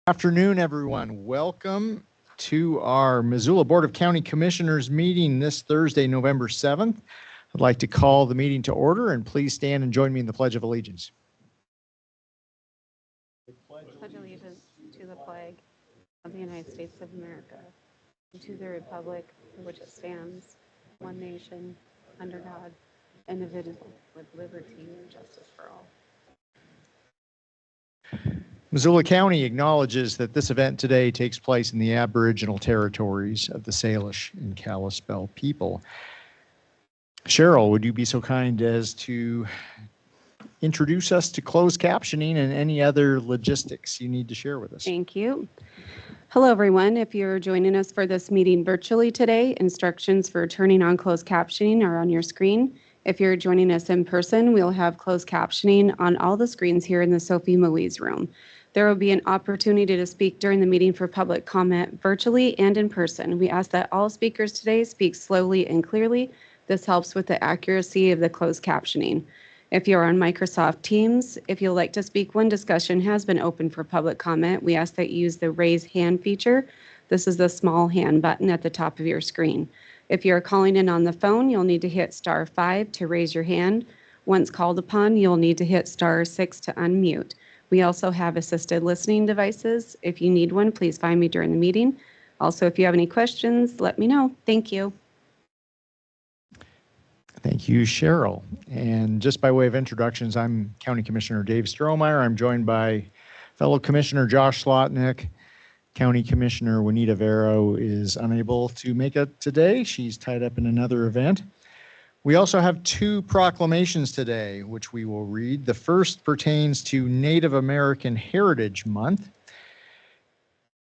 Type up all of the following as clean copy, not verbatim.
Afternoon, everyone. Welcome to our Missoula Board of County Commissioners meeting this Thursday, November 7th. I'd like to call the meeting to order, and please stand and join me in the Pledge of Allegiance. Pledge allegiance to the flag of the United States of America and to the republic for which it stands, one nation, under God, indivisible, with liberty and justice for all. Missoula County acknowledges that this event today takes place in the Aboriginal territories of the Salish and Kalispel people. Cheryl, would you be so kind as to introduce us to closed captioning and any other logistics you need to share with us? Thank you. Hello, everyone. If you're joining us for this meeting virtually today, instructions for turning on closed captioning are on your screen. If you're joining us in person, we'll have closed captioning on all the screens here in the Sophie Moise room. There will be an opportunity to speak during the meeting for public comment virtually and in person. We ask that all speakers today speak slowly and clearly. This helps with the accuracy of the closed captioning. If you're on Microsoft Teams, if you'd like to speak when discussion has been open for public comment, we ask that you use the raise hand feature. This is the small hand button at the top of your screen. If you're calling in on the phone, you'll need to hit *5 to raise your hand. Once called upon, you'll need to hit *6 to unmute. We also have assisted listening devices. If you need one, please find me during the meeting. Also, if you have any questions, let me know. Thank you. Thank you, Cheryl. And just by way of introductions, I'm County Commissioner Dave Strohmeyer. I'm joined by fellow Commissioner Josh Slotnick. County Commissioner Juanita Vero is unable to make it today. She's tied up in another event. We also have two proclamations today, which we will read. The first pertains to Native American Heritage Month.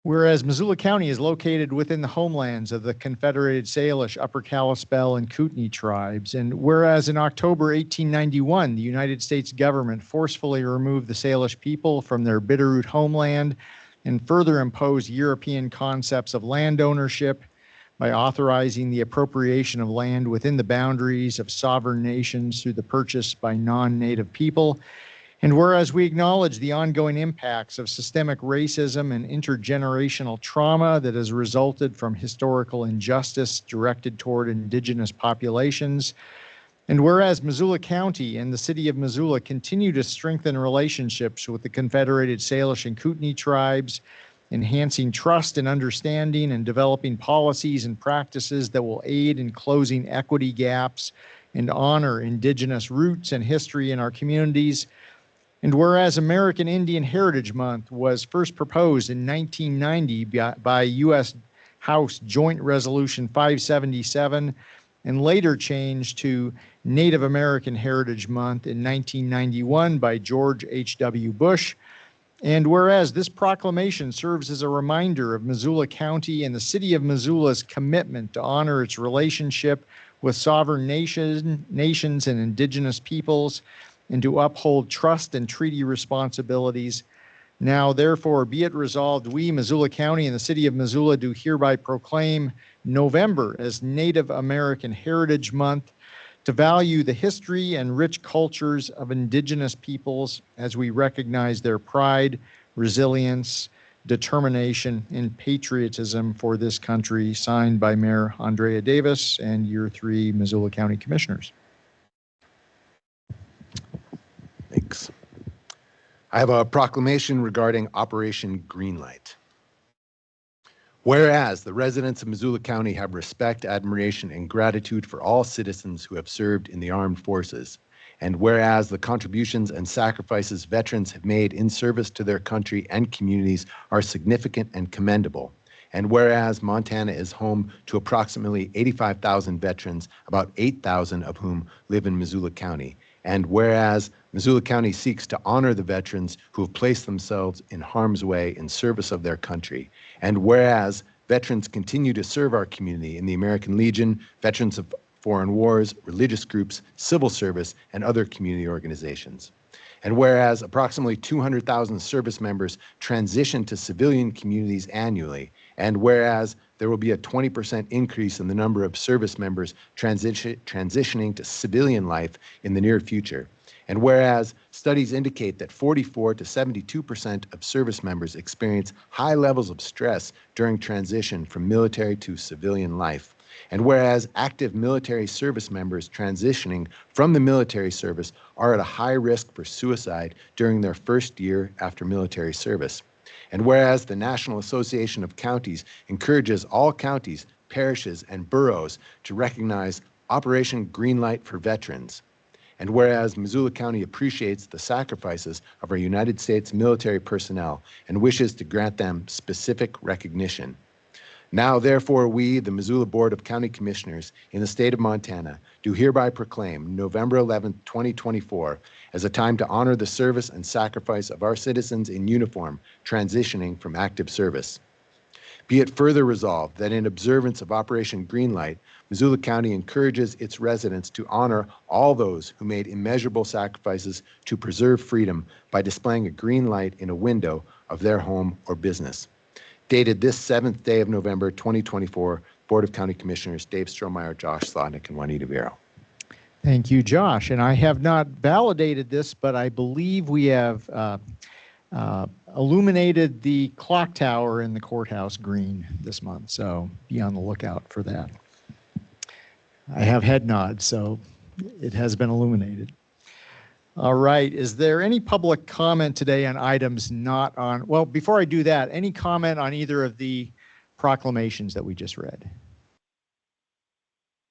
Whereas Missoula County is located within the homelands of the Confederated Salish, Upper Kalispel, and Kootenai tribes, and whereas in October 1891, the United States government forcefully removed the Salish people from their Bitterroot homeland and further imposed European concepts of land ownership by authorizing the appropriation of land within the boundaries of sovereign nations through the purchase by non-native people. And whereas we acknowledge the ongoing impacts of systemic racism and intergenerational trauma that has resulted from historical injustice directed toward indigenous populations, and whereas Missoula County and the city of Missoula continue to strengthen relationships with the Confederated Salish and Kootenai tribes, enhancing trust and understanding and developing policies and practices that will aid in closing equity gaps and honor indigenous roots and history in our communities. And whereas American Indian Heritage Month was first proposed in 1990 by U.S. House Joint Resolution 577 and later changed to Native American Heritage Month in 1991 by George H.W. Bush. And whereas this proclamation serves as a reminder of Missoula County and the city of Missoula's commitment to honor its relationship with sovereign nations and indigenous peoples and to uphold trust and treaty responsibilities, now therefore be it resolved, we, Missoula County and the city of Missoula, do hereby proclaim November as Native American Heritage Month to value the history and rich cultures of indigenous peoples as we recognize their pride, resilience, determination, and patriotism for this country, signed by Mayor Andrea Davis and your three Missoula County Commissioners. Thanks. I have a proclamation regarding Operation Greenlight. Whereas the residents of Missoula County have respect, admiration, and gratitude for all citizens who have served in the armed forces, and whereas the contributions and sacrifices veterans have made in service to their country and communities are significant and commendable, and whereas Montana is home to approximately 85,000 veterans, about 8,000 of whom live in Missoula County, and whereas Missoula County seeks to honor the veterans who have placed themselves in harm's way in service of their country, and whereas veterans continue to serve our community in the American Legion, Veterans of Foreign Wars, religious groups, civil service, and other community organizations. And whereas approximately 200,000 service members transition to civilian communities annually, and whereas there will be a 20% increase in the number of service members transitioning to civilian life in the near future, And whereas studies indicate that 44 to 72% of service members experience high levels of stress during transition from military to civilian life. And whereas active military service members transitioning from the military service are at a high risk for suicide during their first year after military service. And whereas the National Association of Counties encourages all counties, parishes, and boroughs to recognize Operation Greenlight for veterans. And whereas Missoula County appreciates the sacrifices of our United States military personnel and wishes to grant them specific recognition. Now, therefore, we, the Missoula Board of County Commissioners in the state of Montana, do hereby proclaim November 11, 2024, as a time to honor the service and sacrifice of our citizens in uniform transitioning from active service. Be it further resolved that in observance of Operation Greenlight, Missoula County encourages its residents to honor all those who made immeasurable sacrifices to preserve freedom by displaying a green light in a window of their home or business. Dated this 7th day of November, 2024, Board of County Commissioners, Dave Strohmeyer, Josh Slotnick, and Juanita Vero. Thank you, Josh. And I have not validated this, but I believe we have illuminated the clock tower in the courthouse green this month, so be on the lookout for that. I have head nods, so it has been illuminated. All right, is there any public comment today on items not on, well, before I do that, any comment on either of the proclamations that we just read?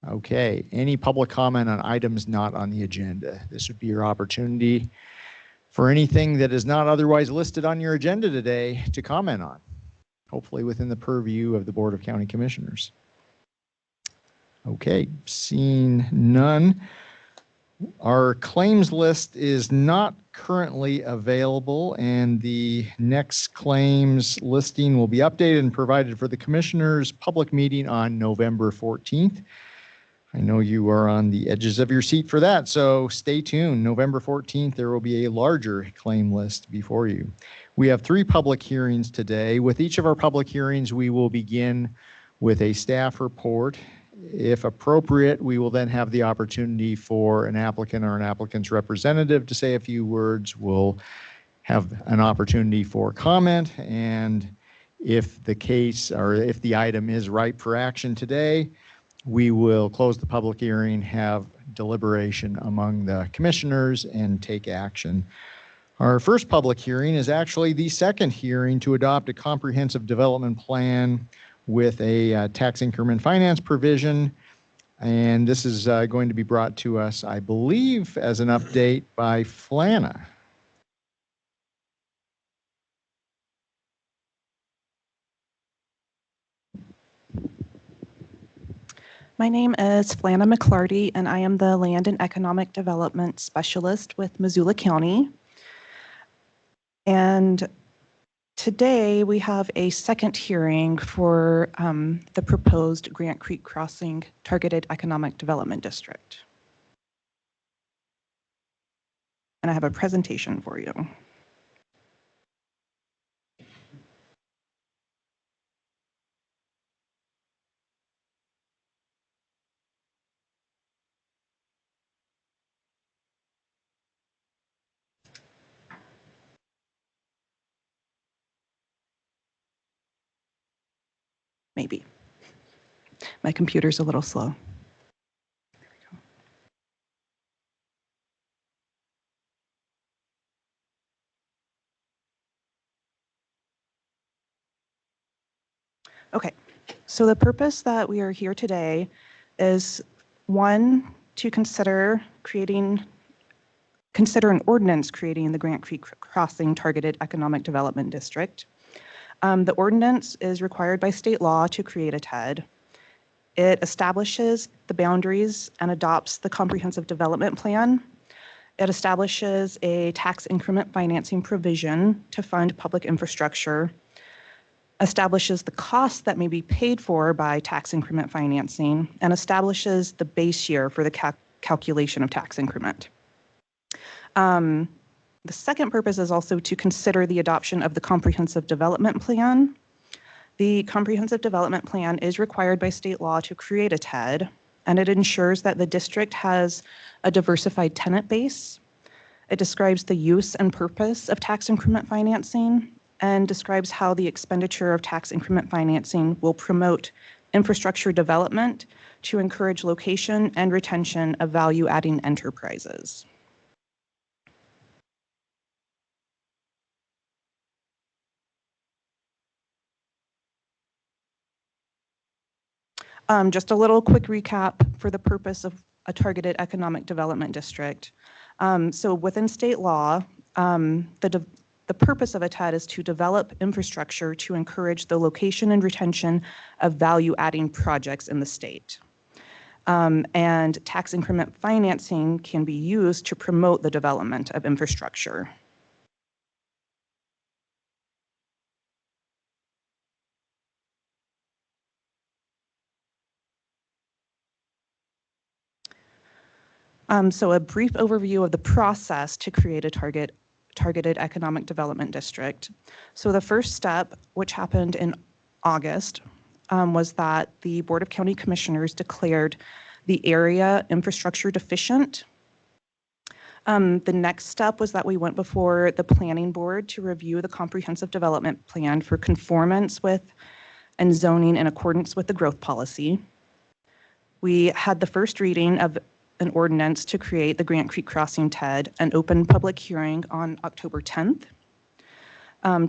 Okay, any public comment on items not on the agenda? This would be your opportunity for anything that is not otherwise listed on your agenda today to comment on, hopefully within the purview of the Board of County Commissioners. Okay, seeing none. Our claims list is not currently available, and the next claims listing will be updated and provided for the Commissioners' public meeting on November 14th. I know you are on the edges of your seat for that, so stay tuned. November 14th, there will be a larger claim list before you. We have 3 public hearings today. With each of our public hearings, we will begin with a staff report. If appropriate, we will then have the opportunity for an applicant or an applicant's representative to say a few words. We'll have an opportunity for comment, and if the case or if the item is ripe for action today, we will close the public hearing, have deliberation among the commissioners, and take action. Our first public hearing is actually the second hearing to adopt a comprehensive development plan with a tax increment finance provision. And this is going to be brought to us, I believe, as an update by Flana. My name is Flana McClarty, and I am the Land and Economic Development Specialist with Missoula County. And today we have a second hearing for the proposed Grant Creek Crossing Targeted Economic Development District. And I have a presentation for you. Maybe. My computer's a little slow. There we go. Okay, so the purpose that we are here today is, one, to consider an ordinance creating the Grant Creek Crossing Targeted Economic Development District. The ordinance is required by state law to create a TED. It establishes the boundaries and adopts the comprehensive development plan. It establishes a tax increment financing provision to fund public infrastructure, establishes the costs that may be paid for by tax increment financing, and establishes the base year for the calculation of tax increment. The second purpose is also to consider the adoption of the Comprehensive Development Plan. The Comprehensive Development Plan is required by state law to create a TED, and it ensures that the district has a diversified tenant base, It describes the use and purpose of tax increment financing and describes how the expenditure of tax increment financing will promote infrastructure development to encourage location and retention of value-adding enterprises. Just a little quick recap for the purpose of a targeted economic development district. So within state law, the purpose of a TED is to develop infrastructure to encourage the location and retention of value-adding projects in the state. And tax increment financing can be used to promote the development of infrastructure. So a brief overview of the process to create a targeted economic development district. So the first step, which happened in August, was that the Board of County Commissioners declared the area infrastructure deficient. The next step was that we went before the Planning Board to review the comprehensive development plan for conformance with and zoning in accordance with the growth policy. We had the first reading of an ordinance to create the Grant Creek Crossing TED, an open public hearing on October 10th.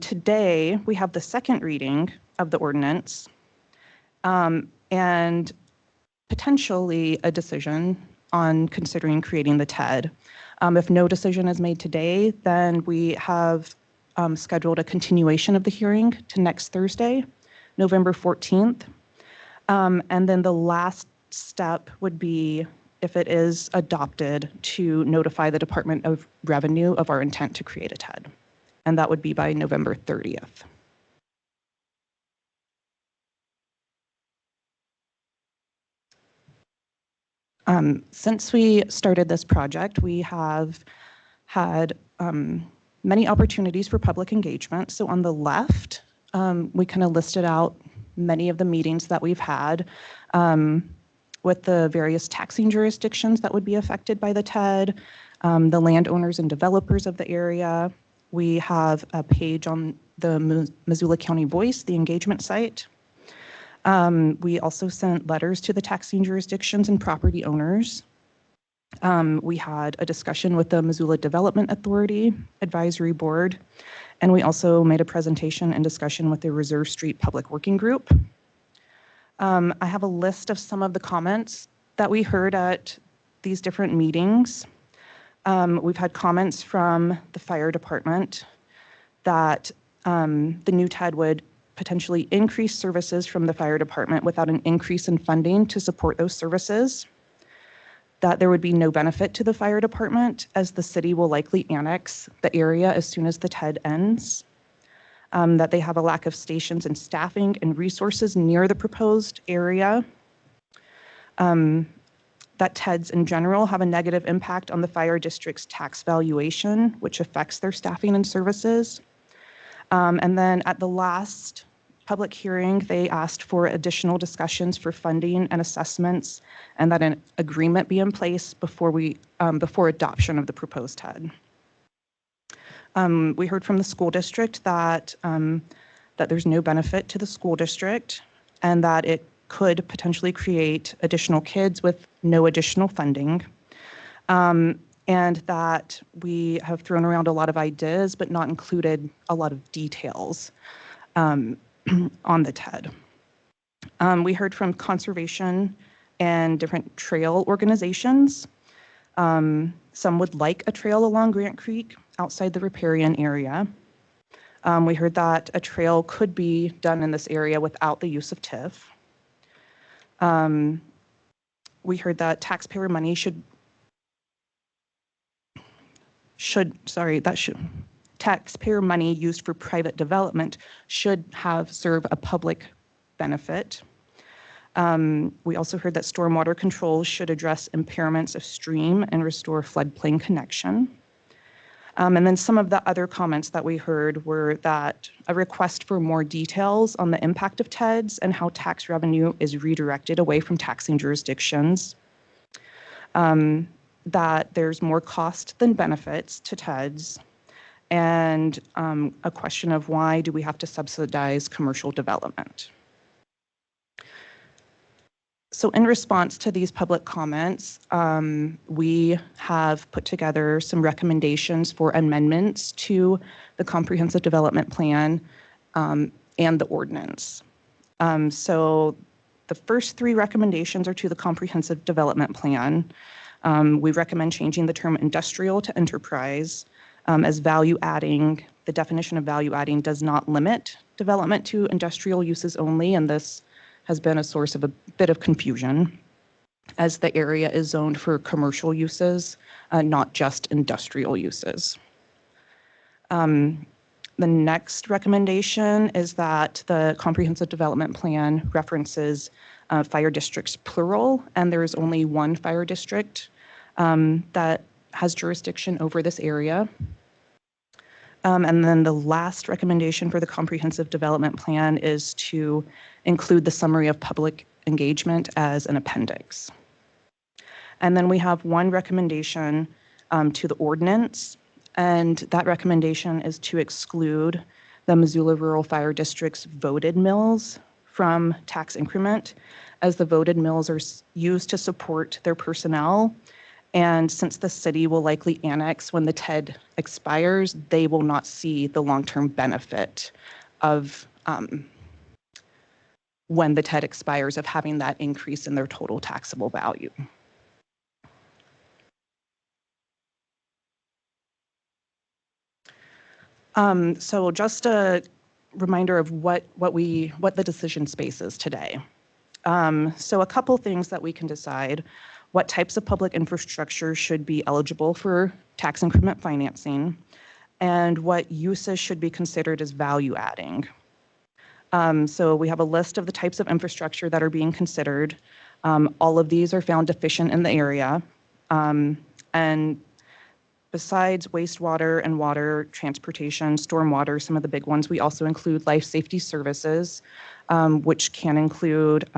Today, we have the second reading of the ordinance and potentially a decision on considering creating the TED. If no decision is made today, then we have scheduled a continuation of the hearing to next Thursday, November 14th. And then the last step would be, if it is adopted, to notify the Department of Revenue of our intent to create a TED. And that would be by November 30th. Since we started this project, we have had many opportunities for public engagement. So on the left, we kind of listed out many of the meetings that we've had with the various taxing jurisdictions that would be affected by the TED, the landowners and developers of the area. We have a page on the Missoula County Voice, the engagement site. We also sent letters to the taxing jurisdictions and property owners. We had a discussion with the Missoula Development Authority Advisory Board, and we also made a presentation and discussion with the Reserve Street Public Working Group. I have a list of some of the comments that we heard at these different meetings. We've had comments from the fire department that the new TED would potentially increase services from the fire department without an increase in funding to support those services, that there would be no benefit to the fire department as the city will likely annex the area as soon as the TED ends, that they have a lack of stations and staffing and resources near the proposed area, that TEDs in general have a negative impact on the fire district's tax valuation, which affects their staffing and services. And then at the last public hearing, they asked for additional discussions for funding and assessments, and that an agreement be in place before adoption of the proposed TED. We heard from the school district that there's no benefit to the school district and that it could potentially create additional kids with no additional funding. And that we have thrown around a lot of ideas, but not included a lot of details on the TED. We heard from conservation and different trail organizations. Some would like a trail along Grant Creek outside the riparian area. We heard that a trail could be done in this area without the use of TIF. We heard that taxpayer money taxpayer money used for private development should serve a public benefit. We also heard that stormwater controls should address impairments of stream and restore floodplain connection. And then some of the other comments that we heard were that a request for more details on the impact of TEDs and how tax revenue is redirected away from taxing jurisdictions. that there's more cost than benefits to TEDs, and a question of why do we have to subsidize commercial development. So in response to these public comments, we have put together some recommendations for amendments to the Comprehensive Development Plan and the ordinance. So the first three recommendations are to the Comprehensive Development Plan. We recommend changing the term industrial to enterprise, as value adding, the definition of value adding does not limit development to industrial uses only, and this has been a source of a bit of confusion as the area is zoned for commercial uses, not just industrial uses. The next recommendation is that the Comprehensive Development Plan references fire districts plural, and there is only one fire district that has jurisdiction over this area. And then the last recommendation for the Comprehensive Development Plan is to include the summary of public engagement as an appendix. And then we have one recommendation to the ordinance, and that recommendation is to exclude the Missoula Rural Fire District's voted mills from tax increment, as the voted mills are used to support their personnel. And since the city will likely annex when the TED expires, they will not see the long-term benefit of when the TED expires of having that increase in their total taxable value. So just a reminder of what the decision space is today. So a couple things that we can decide: what types of public infrastructure should be eligible for tax increment financing, and what uses should be considered as value adding. So we have a list of the types of infrastructure that are being considered. All of these are found deficient in the area. And besides wastewater and water, transportation, stormwater, some of the big ones, we also include life safety services, which can include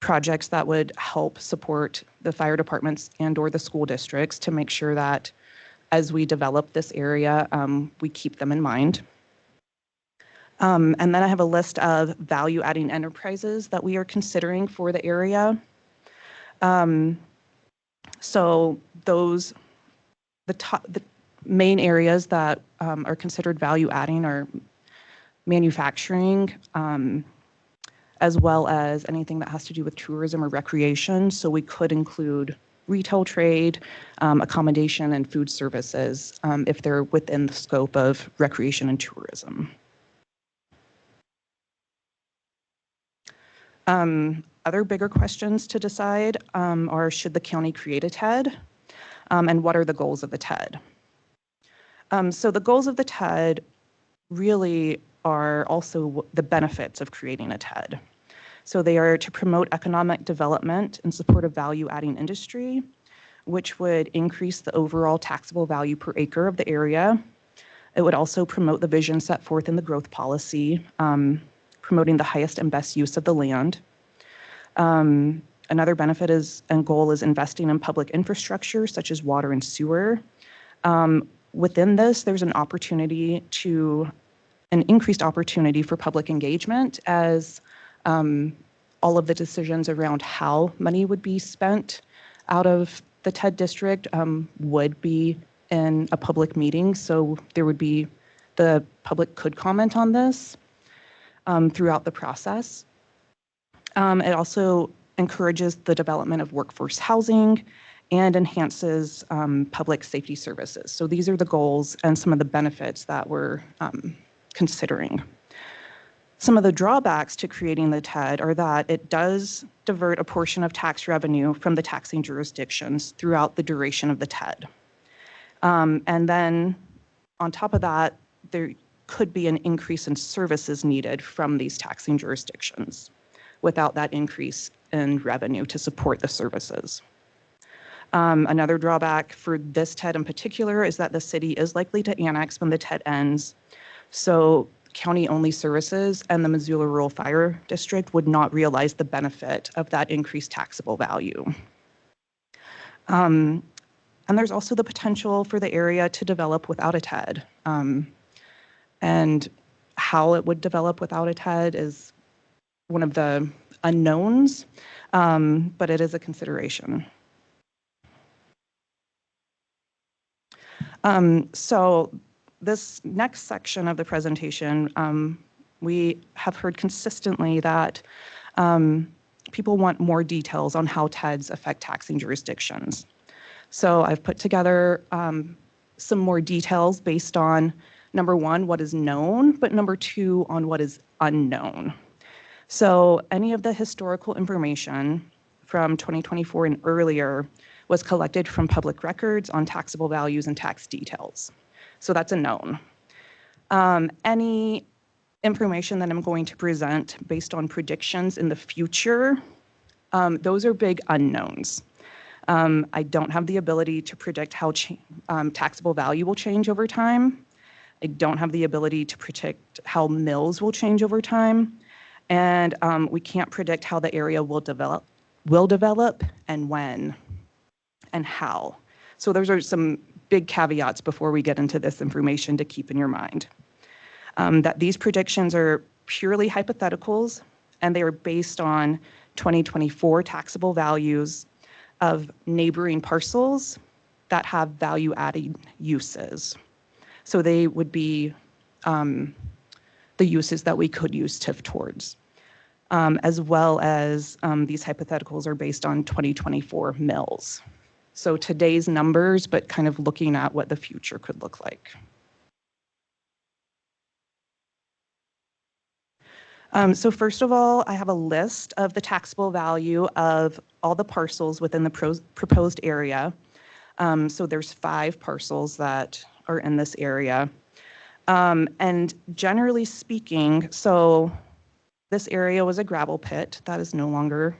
projects that would help support the fire departments and/or the school districts to make sure that as we develop this area, we keep them in mind. And then I have a list of value-adding enterprises that we are considering for the area. So those, the main areas that are considered value-adding are manufacturing, as well as anything that has to do with tourism or recreation. So we could include retail trade, accommodation, and food services if they're within the scope of recreation and tourism. Other bigger questions to decide are, should the county create a TED? And what are the goals of the TED? So the goals of the TED really are also the benefits of creating a TED. So they are to promote economic development and support a value-adding industry, which would increase the overall taxable value per acre of the area. It would also promote the vision set forth in the growth policy, promoting the highest and best use of the land. Another benefit is and goal is investing in public infrastructure such as water and sewer. Within this, there's an increased opportunity for public engagement, as all of the decisions around how money would be spent out of the TED district would be in a public meeting. So the public could comment on this throughout the process. It also encourages the development of workforce housing and enhances public safety services. So these are the goals and some of the benefits that we're considering. Some of the drawbacks to creating the TED are that it does divert a portion of tax revenue from the taxing jurisdictions throughout the duration of the TED. And then on top of that, there could be an increase in services needed from these taxing jurisdictions without that increase in revenue to support the services. Another drawback for this TED in particular is that the city is likely to annex when the TED ends. So county-only services and the Missoula Rural Fire District would not realize the benefit of that increased taxable value. And there's also the potential for the area to develop without a TED. And how it would develop without a TED is one of the unknowns, but it is a consideration. So this next section of the presentation, we have heard consistently that people want more details on how TEDs affect taxing jurisdictions. So I've put together some more details based on, number one, what is known, but number two, on what is unknown. So any of the historical information from 2024 and earlier was collected from public records on taxable values and tax details. So that's a known. Any information that I'm going to present based on predictions in the future, those are big unknowns. I don't have the ability to predict how taxable value will change over time. I don't have the ability to predict how mills will change over time. And we can't predict how the area will develop and when and how. So those are some big caveats before we get into this information to keep in your mind. That these predictions are purely hypotheticals, and they are based on 2024 taxable values of neighboring parcels that have value-added uses. So they would be the uses that we could use TIF towards, as well as these hypotheticals are based on 2024 mills. So today's numbers, but kind of looking at what the future could look like. So first of all, I have a list of the taxable value of all the parcels within the proposed area. So there's 5 parcels that are in this area. And generally speaking, so this area was a gravel pit that is no longer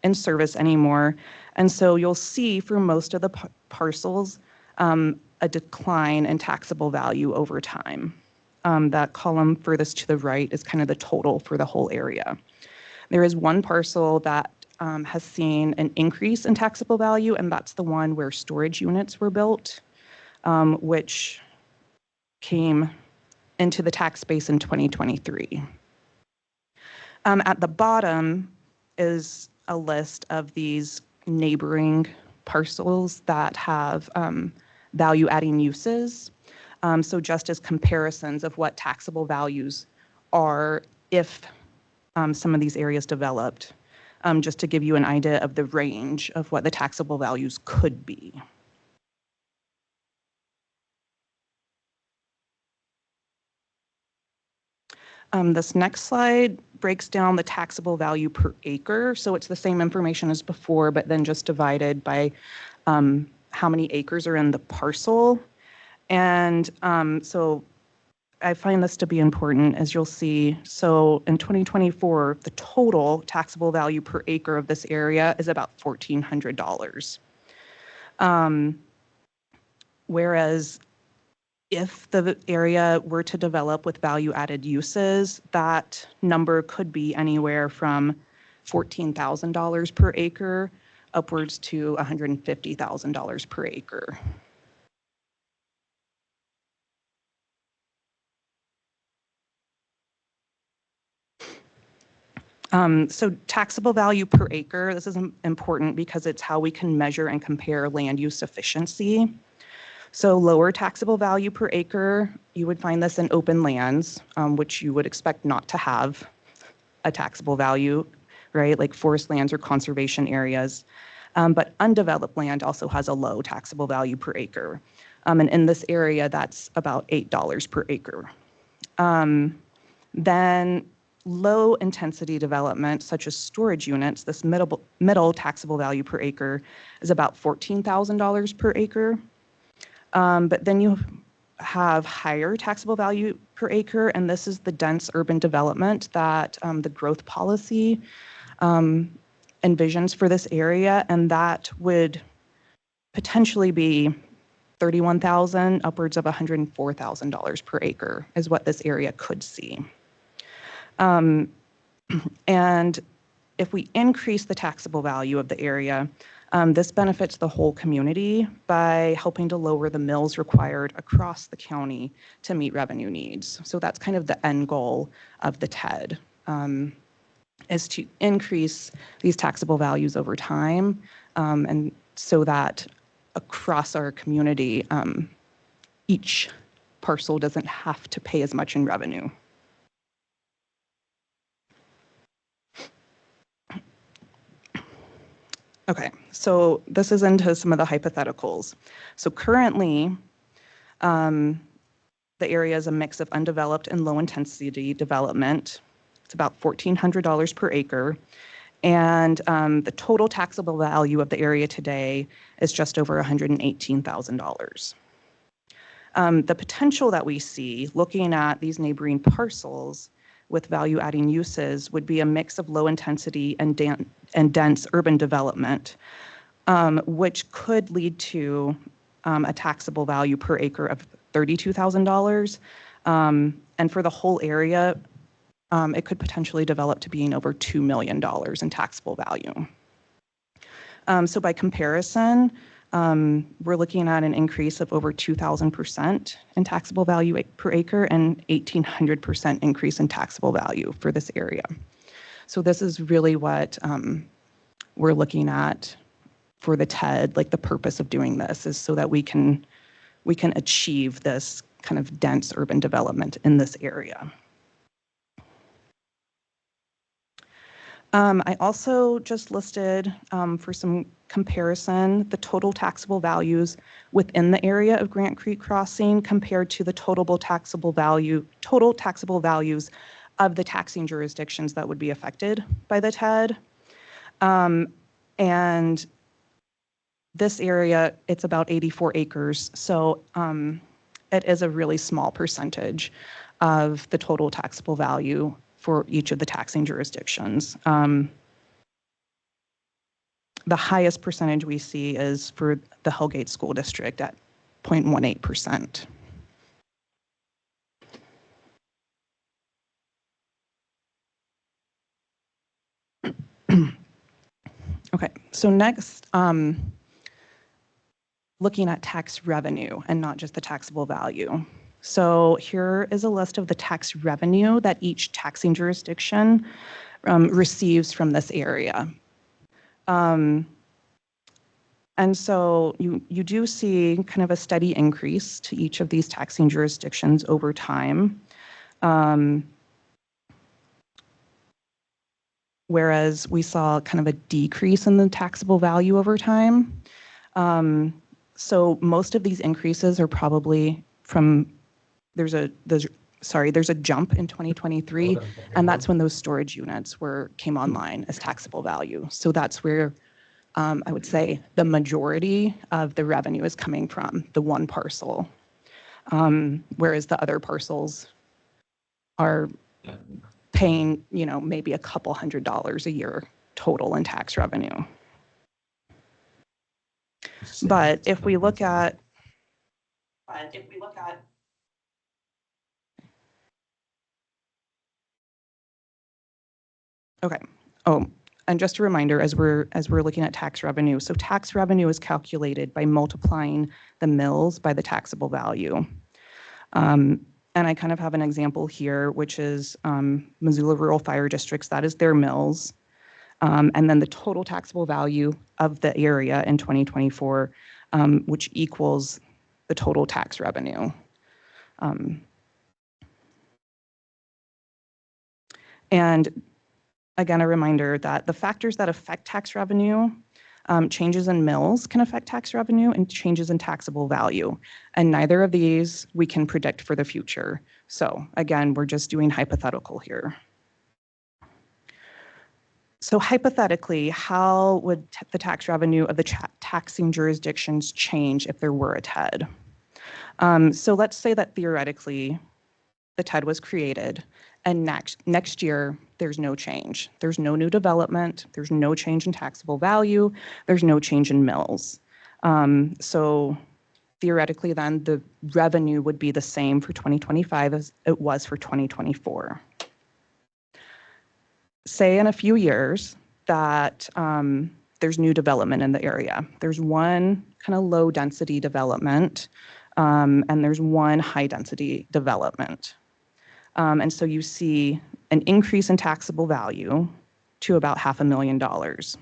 in service anymore. And so you'll see for most of the parcels, a decline in taxable value over time. That column furthest to the right is kind of the total for the whole area. There is one parcel that has seen an increase in taxable value, and that's the one where storage units were built, which came into the tax base in 2023. At the bottom is a list of these neighboring parcels that have value-adding uses. So just as comparisons of what taxable values are if some of these areas developed, just to give you an idea of the range of what the taxable values could be. This next slide breaks down the taxable value per acre. So it's the same information as before, but then just divided by how many acres are in the parcel. And so I find this to be important, as you'll see. So in 2024, the total taxable value per acre of this area is about $1,400. Whereas if the area were to develop with value-added uses, that number could be anywhere from $14,000 per acre upwards to $150,000 per acre. So taxable value per acre, this is important because it's how we can measure and compare land use efficiency. So lower taxable value per acre, you would find this in open lands, which you would expect not to have a taxable value, right? Like forest lands or conservation areas. But undeveloped land also has a low taxable value per acre. And in this area, that's about $8 per acre. Then low intensity development, such as storage units, this middle taxable value per acre is about $14,000 per acre. But then you have higher taxable value per acre, and this is the dense urban development that the growth policy envisions for this area, and that would potentially be $31,000 upwards of $104,000 per acre is what this area could see. And if we increase the taxable value of the area, This benefits the whole community by helping to lower the mills required across the county to meet revenue needs. So that's kind of the end goal of the TED, is to increase these taxable values over time, and so that across our community, each parcel doesn't have to pay as much in revenue. Okay, so this is into some of the hypotheticals. So currently, the area is a mix of undeveloped and low intensity development. It's about $1,400 per acre. And the total taxable value of the area today is just over $118,000. The potential that we see looking at these neighboring parcels with value-adding uses would be a mix of low intensity and dense urban development, which could lead to a taxable value per acre of $32,000. And for the whole area, it could potentially develop to being over $2 million in taxable value. So by comparison, we're looking at an increase of over 2,000% in taxable value per acre and 1,800% increase in taxable value for this area. So this is really what we're looking at for the TED. Like, the purpose of doing this is so that we can achieve this kind of dense urban development in this area. I also just listed, for some comparison, the total taxable values within the area of Grant Creek Crossing compared to the total taxable values of the taxing jurisdictions that would be affected by the TED. And this area, it's about 84 acres. So it is a really small percentage of the total taxable value for each of the taxing jurisdictions. The highest percentage we see is for the Hellgate School District at 0.18%. Okay, so next, looking at tax revenue and not just the taxable value. So here is a list of the tax revenue that each taxing jurisdiction receives from this area. And so you do see kind of a steady increase to each of these taxing jurisdictions over time. Whereas we saw kind of a decrease in the taxable value over time. So most of these increases are probably from, there's a jump in 2023, and that's when those storage units came online as taxable value. So that's where I would say the majority of the revenue is coming from, the one parcel, whereas the other parcels are paying, maybe a couple $100 a year total in tax revenue. But if we look at, okay. Oh, and just a reminder, as we're looking at tax revenue, so tax revenue is calculated by multiplying the mills by the taxable value. And I kind of have an example here, which is Missoula Rural Fire Districts. That is their mills. And then the total taxable value of the area in 2024, which equals the total tax revenue. And again, a reminder that the factors that affect tax revenue, changes in mills can affect tax revenue, and changes in taxable value. And neither of these we can predict for the future. So again, we're just doing hypothetical here. So hypothetically, how would the tax revenue of the taxing jurisdictions change if there were a TED? So let's say that theoretically the TED was created, and next year there's no change. There's no new development, there's no change in taxable value, there's no change in mills. So theoretically then the revenue would be the same for 2025 as it was for 2024. Say in a few years that there's new development in the area. There's one kind of low density development, and there's one high density development. And so you see an increase in taxable value to about $500,000.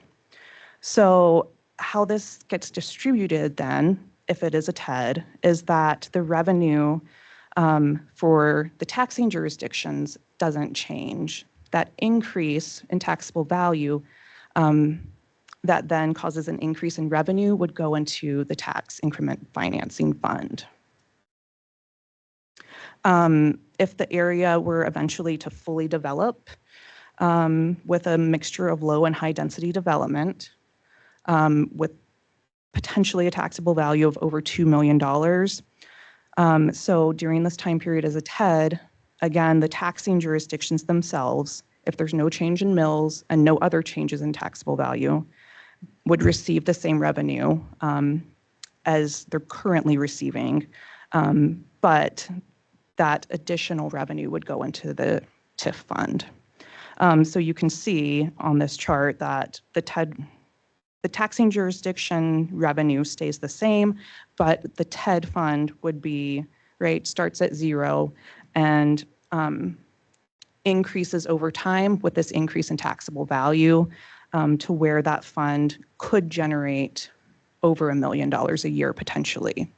So how this gets distributed then, if it is a TED, is that the revenue for the taxing jurisdictions doesn't change. That increase in taxable value that then causes an increase in revenue would go into the tax increment financing fund. If the area were eventually to fully develop with a mixture of low and high density development, with potentially a taxable value of over $2 million. So during this time period as a TED, again, the taxing jurisdictions themselves, if there's no change in mills and no other changes in taxable value, would receive the same revenue as they're currently receiving, but that additional revenue would go into the TIF fund. So you can see on this chart that the taxing jurisdiction revenue stays the same, but the TED fund would be, right, starts at zero and increases over time with this increase in taxable value to where that fund could generate over $1 million a year potentially.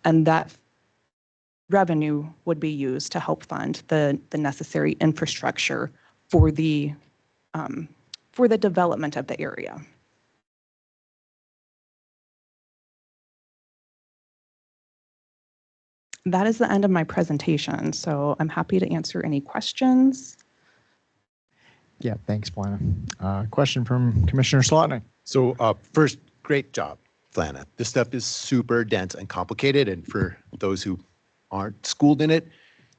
And that revenue would be used to help fund the necessary infrastructure for the development of the area. That is the end of my presentation, so I'm happy to answer any questions. Yeah, thanks, Flana. Question from Commissioner Slotnick. So first, great job, Flana. This stuff is super dense and complicated, and for those who aren't schooled in it,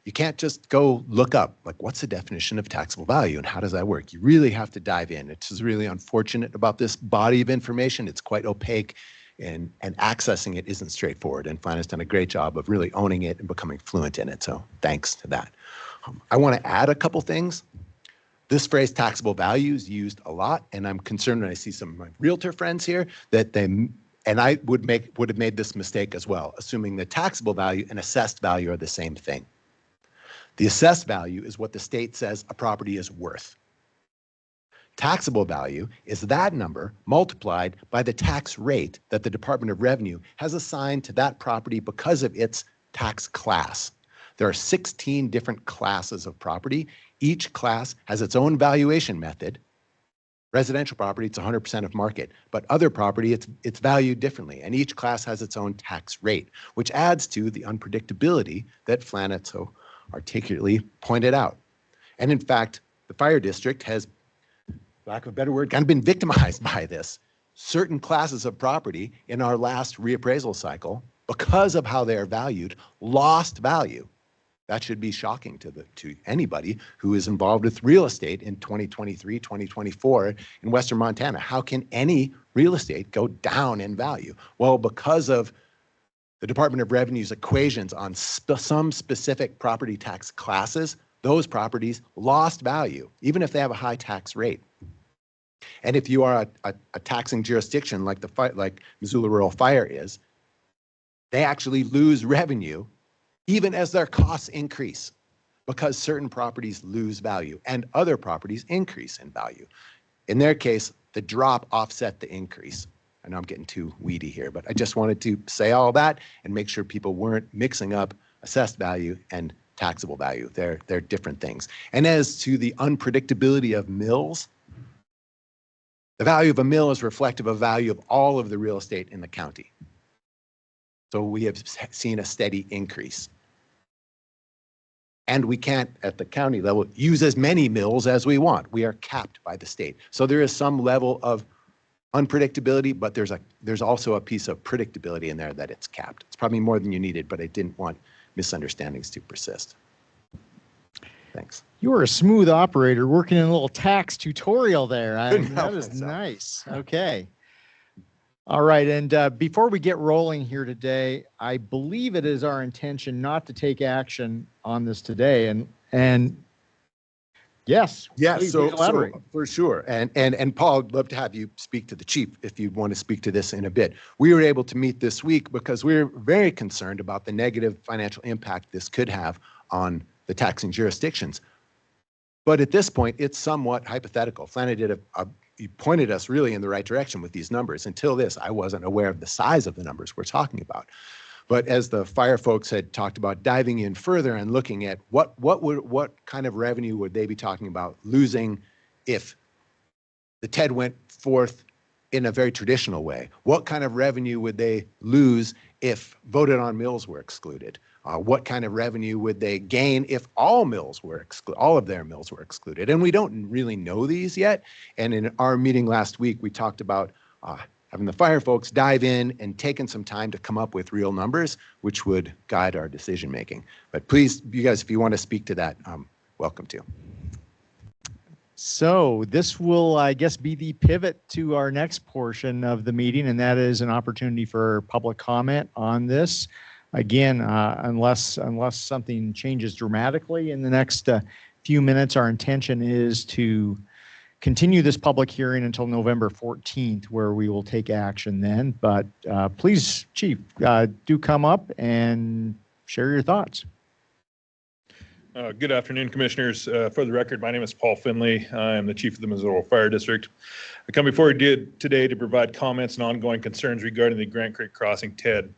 you can't just go look up, like, what's the definition of taxable value and how does that work? You really have to dive in. It's just really unfortunate about this body of information. It's quite opaque, and accessing it isn't straightforward. And Flana's done a great job of really owning it and becoming fluent in it. So thanks to that. I want to add a couple things. This phrase taxable value is used a lot, and I'm concerned when I see some of my realtor friends here that they, and I would have made this mistake as well, assuming that taxable value and assessed value are the same thing. The assessed value is what the state says a property is worth. Taxable value is that number multiplied by the tax rate that the Department of Revenue has assigned to that property because of its tax class. There are 16 different classes of property. Each class has its own valuation method. Residential property, it's 100% of market, but other property, it's valued differently, and each class has its own tax rate, which adds to the unpredictability that Flana so articulately pointed out. And in fact, the fire district has, lack of a better word, kind of been victimized by this. Certain classes of property in our last reappraisal cycle, because of how they are valued, lost value. That should be shocking to anybody who is involved with real estate in 2023, 2024 in Western Montana. How can any real estate go down in value? Well, because of the Department of Revenue's equations on some specific property tax classes, those properties lost value, even if they have a high tax rate. And if you are a taxing jurisdiction like Missoula Rural Fire is, they actually lose revenue even as their costs increase, because certain properties lose value and other properties increase in value. In their case, the drop offset the increase. I know I'm getting too weedy here, but I just wanted to say all that and make sure people weren't mixing up assessed value and taxable value. They're different things. And as to the unpredictability of mills, the value of a mill is reflective of value of all of the real estate in the county. So we have seen a steady increase. And we can't, at the county level, use as many mills as we want. We are capped by the state. So there is some level of unpredictability, but there's also a piece of predictability in there that it's capped. It's probably more than you needed, but I didn't want misunderstandings to persist. Thanks. You were a smooth operator working in a little tax tutorial there. Couldn't help That is myself. nice. Okay. All right. And before we get rolling here today, I believe it is our intention not to take action on this today. And Yes. Yeah, please so elaborate. for sure. And Paul, I'd love to have you speak to the chief if you want to speak to this in a bit. We were able to meet this week because we're very concerned about the negative financial impact this could have on the taxing jurisdictions. But at this point, it's somewhat hypothetical. Flana did you pointed us really in the right direction with these numbers. Until this, I wasn't aware of the size of the numbers we're talking about. But as the fire folks had talked about, diving in further and looking at what kind of revenue would they be talking about losing if the TED went forth in a very traditional way? What kind of revenue would they lose if voted on mills were excluded? What kind of revenue would they gain if all mills were all of their mills were excluded? And we don't really know these yet. And in our meeting last week, we talked about having the fire folks dive in and taking some time to come up with real numbers, which would guide our decision making. But please, you guys, if you want to speak to that, welcome to. So this will, I guess, be the pivot to our next portion of the meeting, and that is an opportunity for public comment on this. Again, unless something changes dramatically in the next few minutes, our intention is to continue this public hearing until November 14th, where we will take action then. But please, Chief, do come up and share your thoughts. Good afternoon, Commissioners. For the record, my name is Paul Finley. I am the Chief of the Missoula Fire District. I come before you today to provide comments and ongoing concerns regarding the Grant Creek Crossing TED.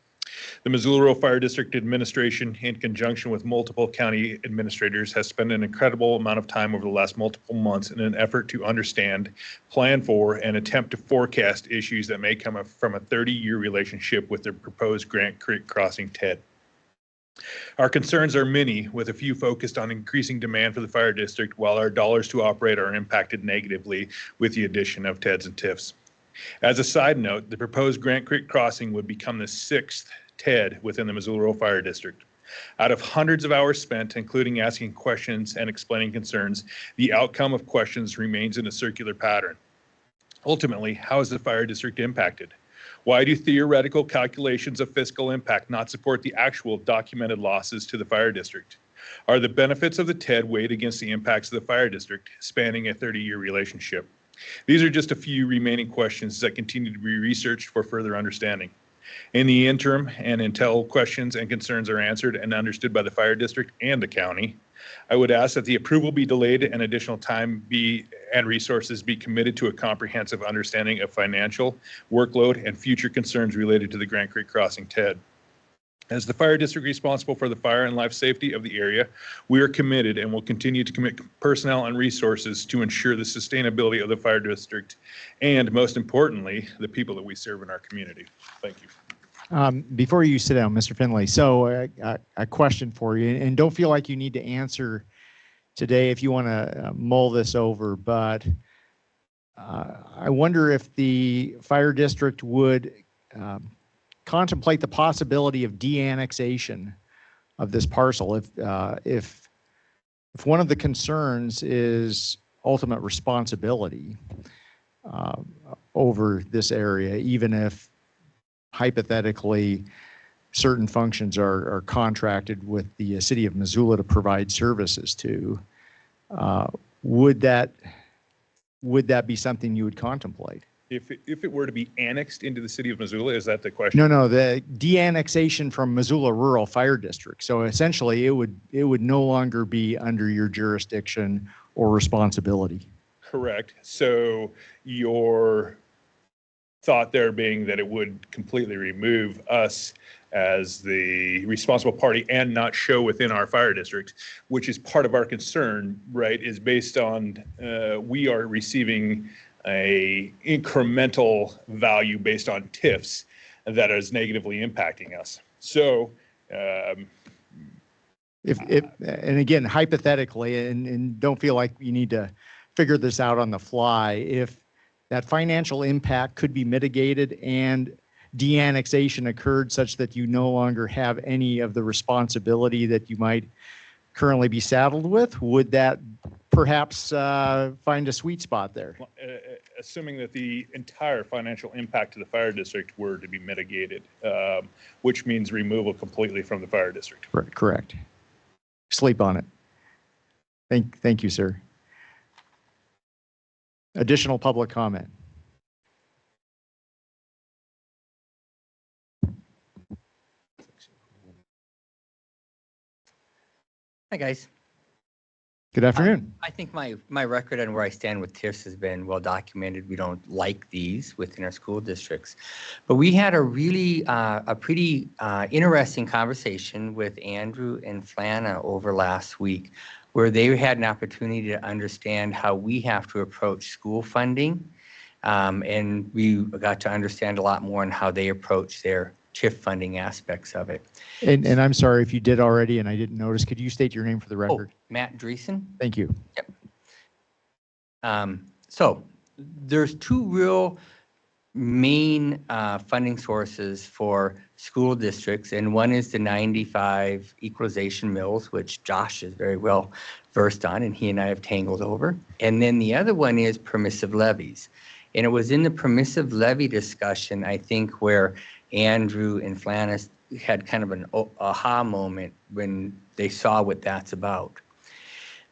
The Missoula Rural Fire District Administration, in conjunction with multiple county administrators, has spent an incredible amount of time over the last multiple months in an effort to understand, plan for, and attempt to forecast issues that may come from a 30-year relationship with the proposed Grant Creek Crossing TED. Our concerns are many, with a few focused on increasing demand for the fire district, while our dollars to operate are impacted negatively with the addition of TEDs and TIFs. As a side note, the proposed Grant Creek Crossing would become the 6th TED within the Missoula Rural Fire District. Out of hundreds of hours spent, including asking questions and explaining concerns, the outcome of questions remains in a circular pattern. Ultimately, how is the fire district impacted? Why do theoretical calculations of fiscal impact not support the actual documented losses to the fire district? Are the benefits of the TED weighed against the impacts of the fire district, spanning a 30-year relationship? These are just a few remaining questions that continue to be researched for further understanding. In the interim, and until questions and concerns are answered and understood by the fire district and the county, I would ask that the approval be delayed and additional time and resources be committed to a comprehensive understanding of financial, workload, and future concerns related to the Grant Creek Crossing TED. As the fire district responsible for the fire and life safety of the area, we are committed and will continue to commit personnel and resources to ensure the sustainability of the fire district and, most importantly, the people that we serve in our community. Thank you. Before you sit down, Mr. Finley, so a question for you, and don't feel like you need to answer today if you want to mull this over, but I wonder if the fire district would contemplate the possibility of de-annexation of this parcel if one of the concerns is ultimate responsibility over this area, even if hypothetically certain functions are contracted with the city of Missoula to provide services to, would that be something you would contemplate? If it were to be annexed into the city of Missoula, is that the question? No, the de-annexation from Missoula Rural Fire District. So essentially, it would no longer be under your jurisdiction or responsibility. Correct. So your thought there being that it would completely remove us as the responsible party and not show within our fire district, which is part of our concern, right, is based on we are receiving a incremental value based on TIFs that is negatively impacting us. So and again, hypothetically, and don't feel like you need to figure this out on the fly, if that financial impact could be mitigated and de-annexation occurred such that you no longer have any of the responsibility that you might currently be saddled with, would that perhaps find a sweet spot there? Assuming that the entire financial impact to the fire district were to be mitigated, which means removal completely from the fire district. Correct. Sleep on it. Thank you, sir. Additional public comment. Hi, guys. Good afternoon. I think my record on where I stand with TIFs has been well documented. We don't like these within our school districts. But we had a really, a pretty interesting conversation with Andrew and Flana over last week, where they had an opportunity to understand how we have to approach school funding. And we got to understand a lot more on how they approach their TIF funding aspects of it. And I'm sorry if you did already and I didn't notice. Could you state your name for the record? Matt Dreesen. Thank you. So there's two real main funding sources for school districts, and one is the 95 equalization mills, which Josh is very well versed on, and he and I have tangled over. And then the other one is permissive levies. And it was in the permissive levy discussion, I think, where Andrew and Flannis had kind of an aha moment when they saw what that's about.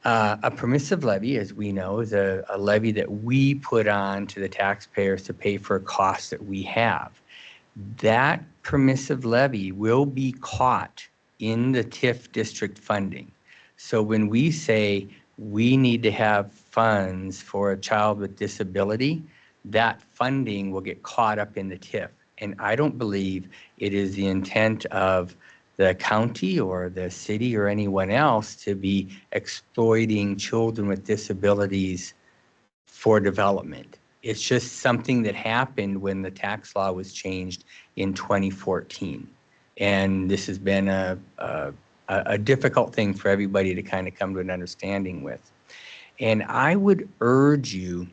A permissive levy, as we know, is a levy that we put on to the taxpayers to pay for costs that we have. That permissive levy will be caught in the TIF district funding. So when we say we need to have funds for a child with disability, that funding will get caught up in the TIF. And I don't believe it is the intent of the county or the city or anyone else to be exploiting children with disabilities for development. It's just something that happened when the tax law was changed in 2014. And this has been a difficult thing for everybody to kind of come to an understanding with. And I would urge you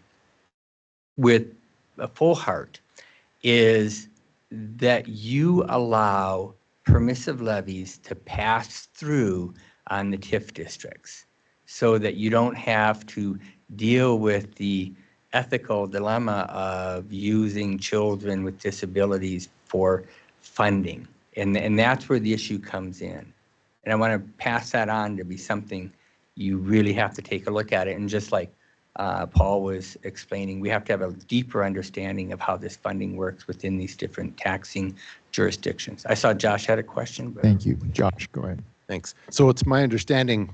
with a full heart is that you allow permissive levies to pass through on the TIF districts so that you don't have to deal with the ethical dilemma of using children with disabilities for funding. And that's where the issue comes in. And I want to pass that on to be something you really have to take a look at it. And just like Paul was explaining, we have to have a deeper understanding of how this funding works within these different taxing jurisdictions. I saw Josh had a question. But Thank you. Josh, go ahead. Thanks. So it's my understanding,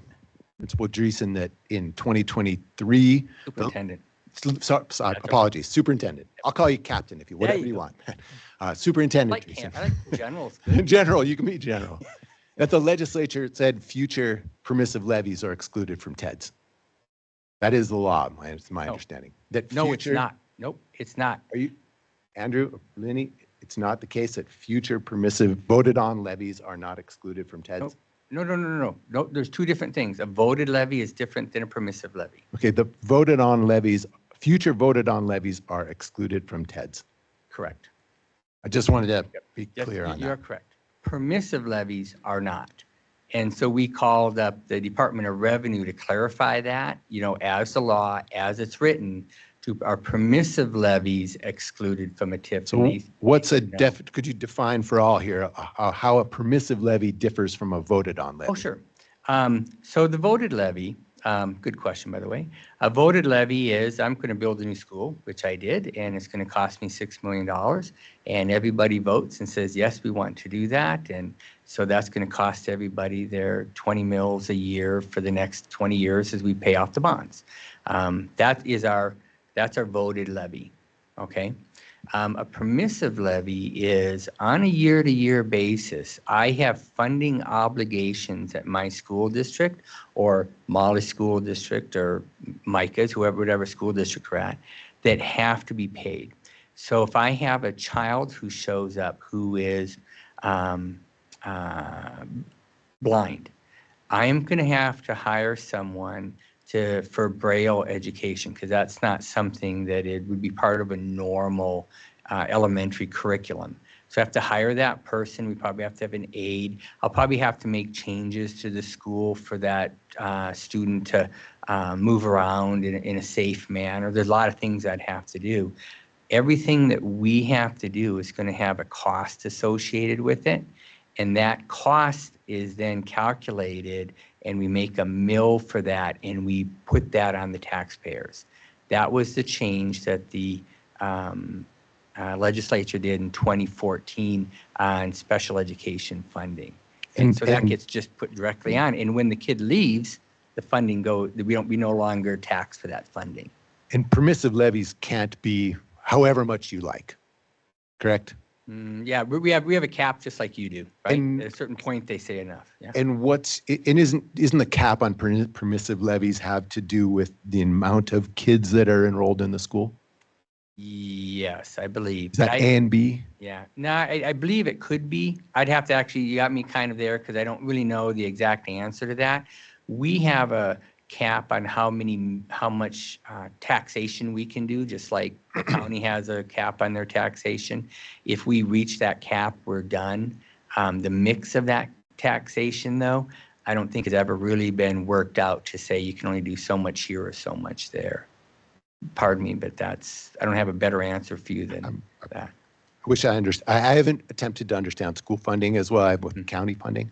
Principal Dreesen, that in 2023, Superintendent. apologies, Superintendent. I'll call you Captain if you, whatever you want. Superintendent I Dreesen. like generals. Good. General, you can be general. That the legislature said future permissive levies are excluded from TEDS. That is the law, my understanding. That No, future, it's not. Nope, it's not. Are you, Andrew, Lenny, it's not the case that future permissive voted on levies are not excluded from TEDS? Nope. No, there's two different things. A voted levy is different than a permissive levy. Okay, the voted on levies, future voted on levies are excluded from TEDS. Correct. I just wanted to be Yes, clear on you're that. correct. Permissive levies are not. And so we called up the Department of Revenue to clarify that, as the law, as it's written, to our permissive levies excluded from a TIF. So what's could you define for all here how a permissive levy differs from a voted on levy? Oh, sure. So the voted levy, good question, by the way. A voted levy is, I'm going to build a new school, which I did, and it's going to cost me $6 million. And everybody votes and says, yes, we want to do that. And so that's going to cost everybody their 20 mils a year for the next 20 years as we pay off the bonds. That's our voted levy, okay? A permissive levy is on a year-to-year basis. I have funding obligations at my school district or Molly School District or Micah's, whatever school district we're at, that have to be paid. So if I have a child who shows up who is blind, I am going to have to hire someone for Braille education because that's not something that it would be part of a normal elementary curriculum. So I have to hire that person. We probably have to have an aide. I'll probably have to make changes to the school for that student to move around in a safe manner. There's a lot of things I'd have to do. Everything that we have to do is going to have a cost associated with it. And that cost is then calculated and we make a mill for that and we put that on the taxpayers. That was the change that the legislature did in 2014 on special education funding. And so that gets just put directly on. And when the kid leaves, the funding we no longer tax for that funding. And permissive levies can't be however much you like, correct? Yeah, we have a cap just like you do, right? And- At a certain point, they say enough. Yeah. And isn't the cap on permissive levies have to do with the amount of kids that are enrolled in the school? Yes, I believe. Is that But A and B? Yeah, no, I believe it could be. I'd have to actually, you got me kind of there because I don't really know the exact answer to that. We have a cap on how much taxation we can do, just like the county has a cap on their taxation. If we reach that cap, we're done. The mix of that taxation, though, I don't think has ever really been worked out to say you can only do so much here or so much there. Pardon me, but I don't have a better answer for you than that. I wish I understand. I haven't attempted to understand school funding as well. I have with county funding.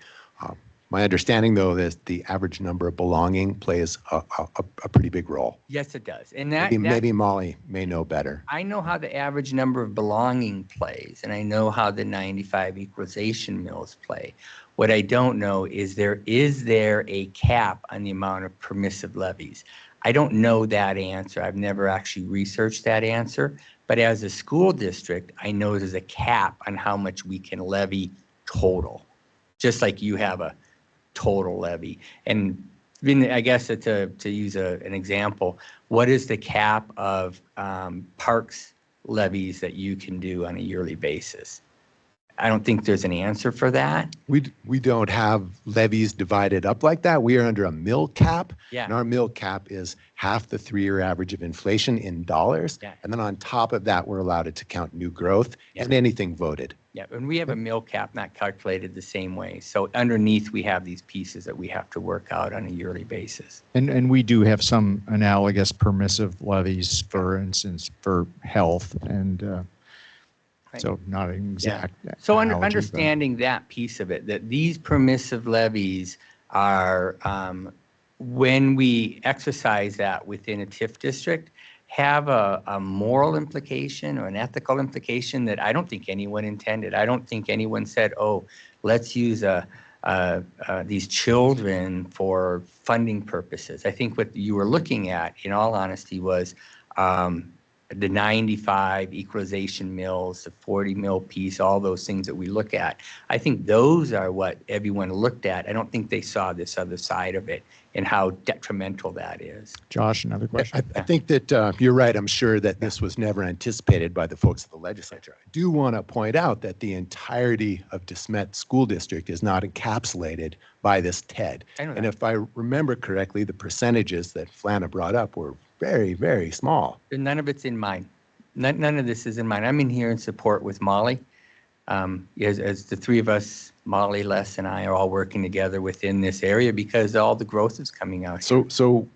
My understanding, though, is the average number of belonging plays a pretty big role. Yes, it does. And Maybe Molly may know better. I know how the average number of belonging plays, and I know how the 95 equalization mills play. What I don't know is there a cap on the amount of permissive levies? I don't know that answer. I've never actually researched that answer. But as a school district, I know there's a cap on how much we can levy total, just like you have a total levy. And I guess to use an example, what is the cap of parks levies that you can do on a yearly basis? I don't think there's an answer for that. We don't have levies divided up like that. We are under a mill cap. Yeah. And our mill cap is half the 3-year average of inflation in dollars. Yeah. And then on top of that, we're allowed to count new growth and anything voted. Yeah, and we have a mill cap not calculated the same way. So underneath, we have these pieces that we have to work out on a yearly basis. And we do have some analogous permissive levies, for instance, for health, and so not an exact. So analogy, but- understanding that piece of it, that these permissive levies are, when we exercise that within a TIF district, have a moral implication or an ethical implication that I don't think anyone intended. I don't think anyone said, oh, let's use these children for funding purposes. I think what you were looking at, in all honesty, was the 95 equalization mills, the 40 mill piece, all those things that we look at. I think those are what everyone looked at. I don't think they saw this other side of it and how detrimental that is. Josh, another question? I think that you're right. I'm sure that this was never anticipated by the folks at the legislature. I do want to point out that the entirety of DeSmet School District is not encapsulated by this TED. I know And that. if I remember correctly, the percentages that Flana brought up were very, very small. None of it's in mine. None of this is in mine. I'm in here in support with Molly. As the three of us, Molly, Les, and I are all working together within this area because all the growth is coming out. So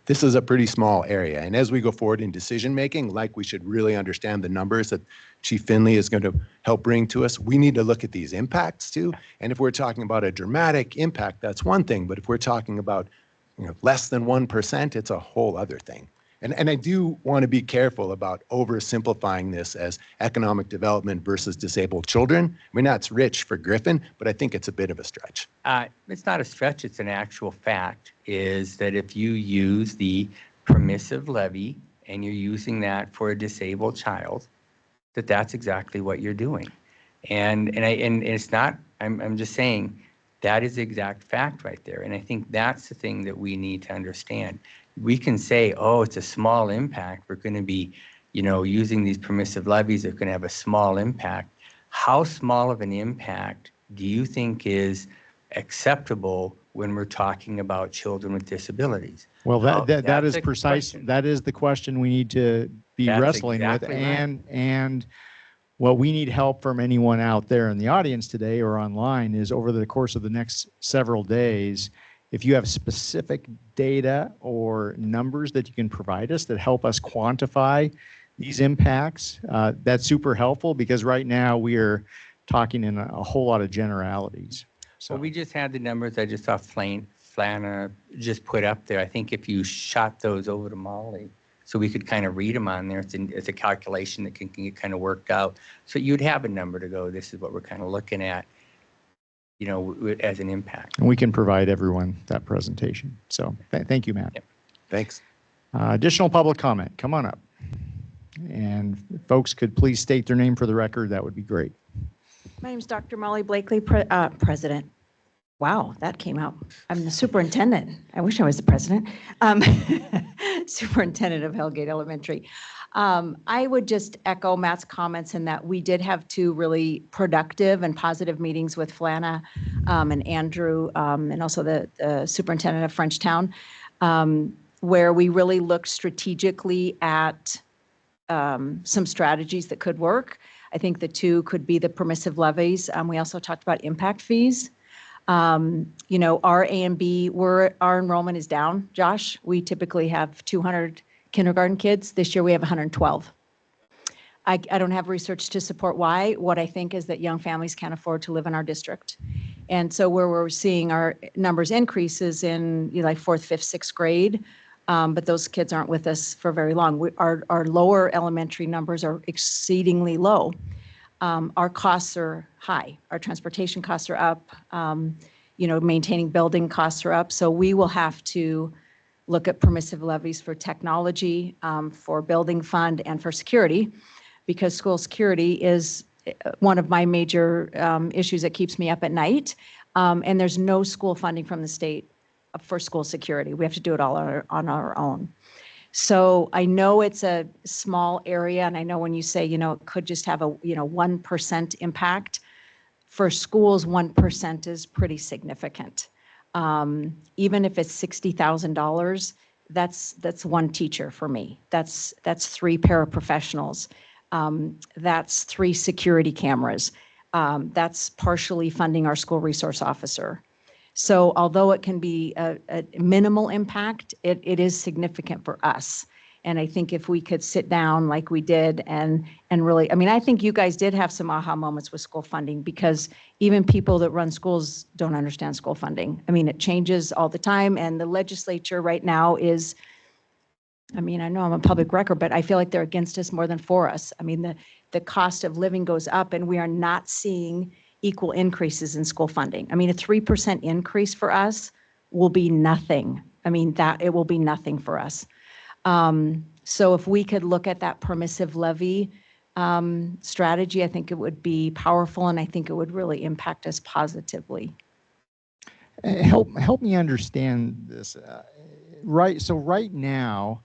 this is a pretty small area. And as we go forward in decision making, like we should really understand the numbers that Chief Finley is going to help bring to us. We need to look at these impacts too. And if we're talking about a dramatic impact, that's one thing. But if we're talking about less than 1%, it's a whole other thing. And I do want to be careful about oversimplifying this as economic development versus disabled children. I mean, that's rich for Griffin, but I think it's a bit of a stretch. It's not a stretch, it's an actual fact, is that if you use the permissive levy and you're using that for a disabled child, that's exactly what you're doing. And it's not, I'm just saying, that is the exact fact right there. And I think that's the thing that we need to understand. We can say, oh, it's a small impact. We're going to be, using these permissive levies, they're going to have a small impact. How small of an impact do you think is acceptable when we're talking about children with disabilities? Well, that That's is a precise. question. That is the question we need to be That's wrestling exactly with. right. And what we need help from anyone out there in the audience today or online is over the course of the next several days, if you have specific data or numbers that you can provide us that help us quantify these impacts, that's super helpful because right now we are talking in a whole lot of generalities. So Well, we just had the numbers I just saw Flana just put up there. I think if you shot those over to Molly, so we could kind of read them on there. It's a calculation that can get kind of worked out. So you'd have a number to go, this is what we're kind of looking at, as an impact. And we can provide everyone that presentation. So thank you, Matt. Yep. Thanks. Additional public comment, come on up. And if folks could please state their name for the record, that would be great. My name is Dr. Molly Blakely, President. Wow, that came out. I'm the superintendent. I wish I was the president. Superintendent of Hellgate Elementary. I would just echo Matt's comments in that we did have 2 really productive and positive meetings with Flana and Andrew, and also the superintendent of Frenchtown, where we really looked strategically at some strategies that could work. I think the 2 could be the permissive levies. We also talked about impact fees. Our A and B, our enrollment is down, Josh. We typically have 200 kindergarten kids. This year we have 112. I don't have research to support why. What I think is that young families can't afford to live in our district. And so where we're seeing our numbers increases in like 4th, 5th, 6th grade, but those kids aren't with us for very long. Our lower elementary numbers are exceedingly low. Our costs are high. Our transportation costs are up. Maintaining building costs are up. So we will have to look at permissive levies for technology, for building fund, and for security, because school security is one of my major issues that keeps me up at night. And there's no school funding from the state for school security. We have to do it all on our own. So I know it's a small area, and I know when you say, it could just have a, 1% impact. For schools, 1% is pretty significant. Even if it's $60,000, that's 1 teacher for me. That's 3 paraprofessionals. That's 3 security cameras. That's partially funding our school resource officer. So although it can be a minimal impact, it is significant for us. And I think if we could sit down like we did and really, I think you guys did have some aha moments with school funding, because even people that run schools don't understand school funding. It changes all the time, and the legislature right now is, I know I'm a public record, but I feel like they're against us more than for us. The cost of living goes up, and we are not seeing equal increases in school funding. A 3% increase for us will be nothing. It will be nothing for us. So if we could look at that permissive levy strategy, I think it would be powerful, and I think it would really impact us positively. Help me understand this. So right now,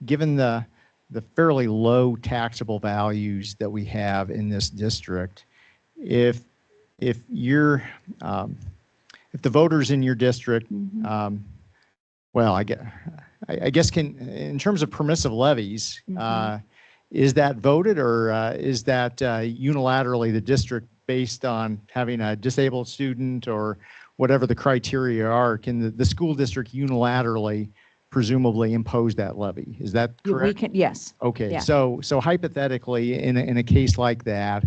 given the fairly low taxable values that we have in this district, if you're if the voters in your district, well, I guess in terms of permissive levies, is that voted, or is that unilaterally the district, based on having a disabled student or whatever the criteria are, can the school district unilaterally presumably impose that levy? Is that correct? Yes. Okay. Yeah. So hypothetically, in a case like that,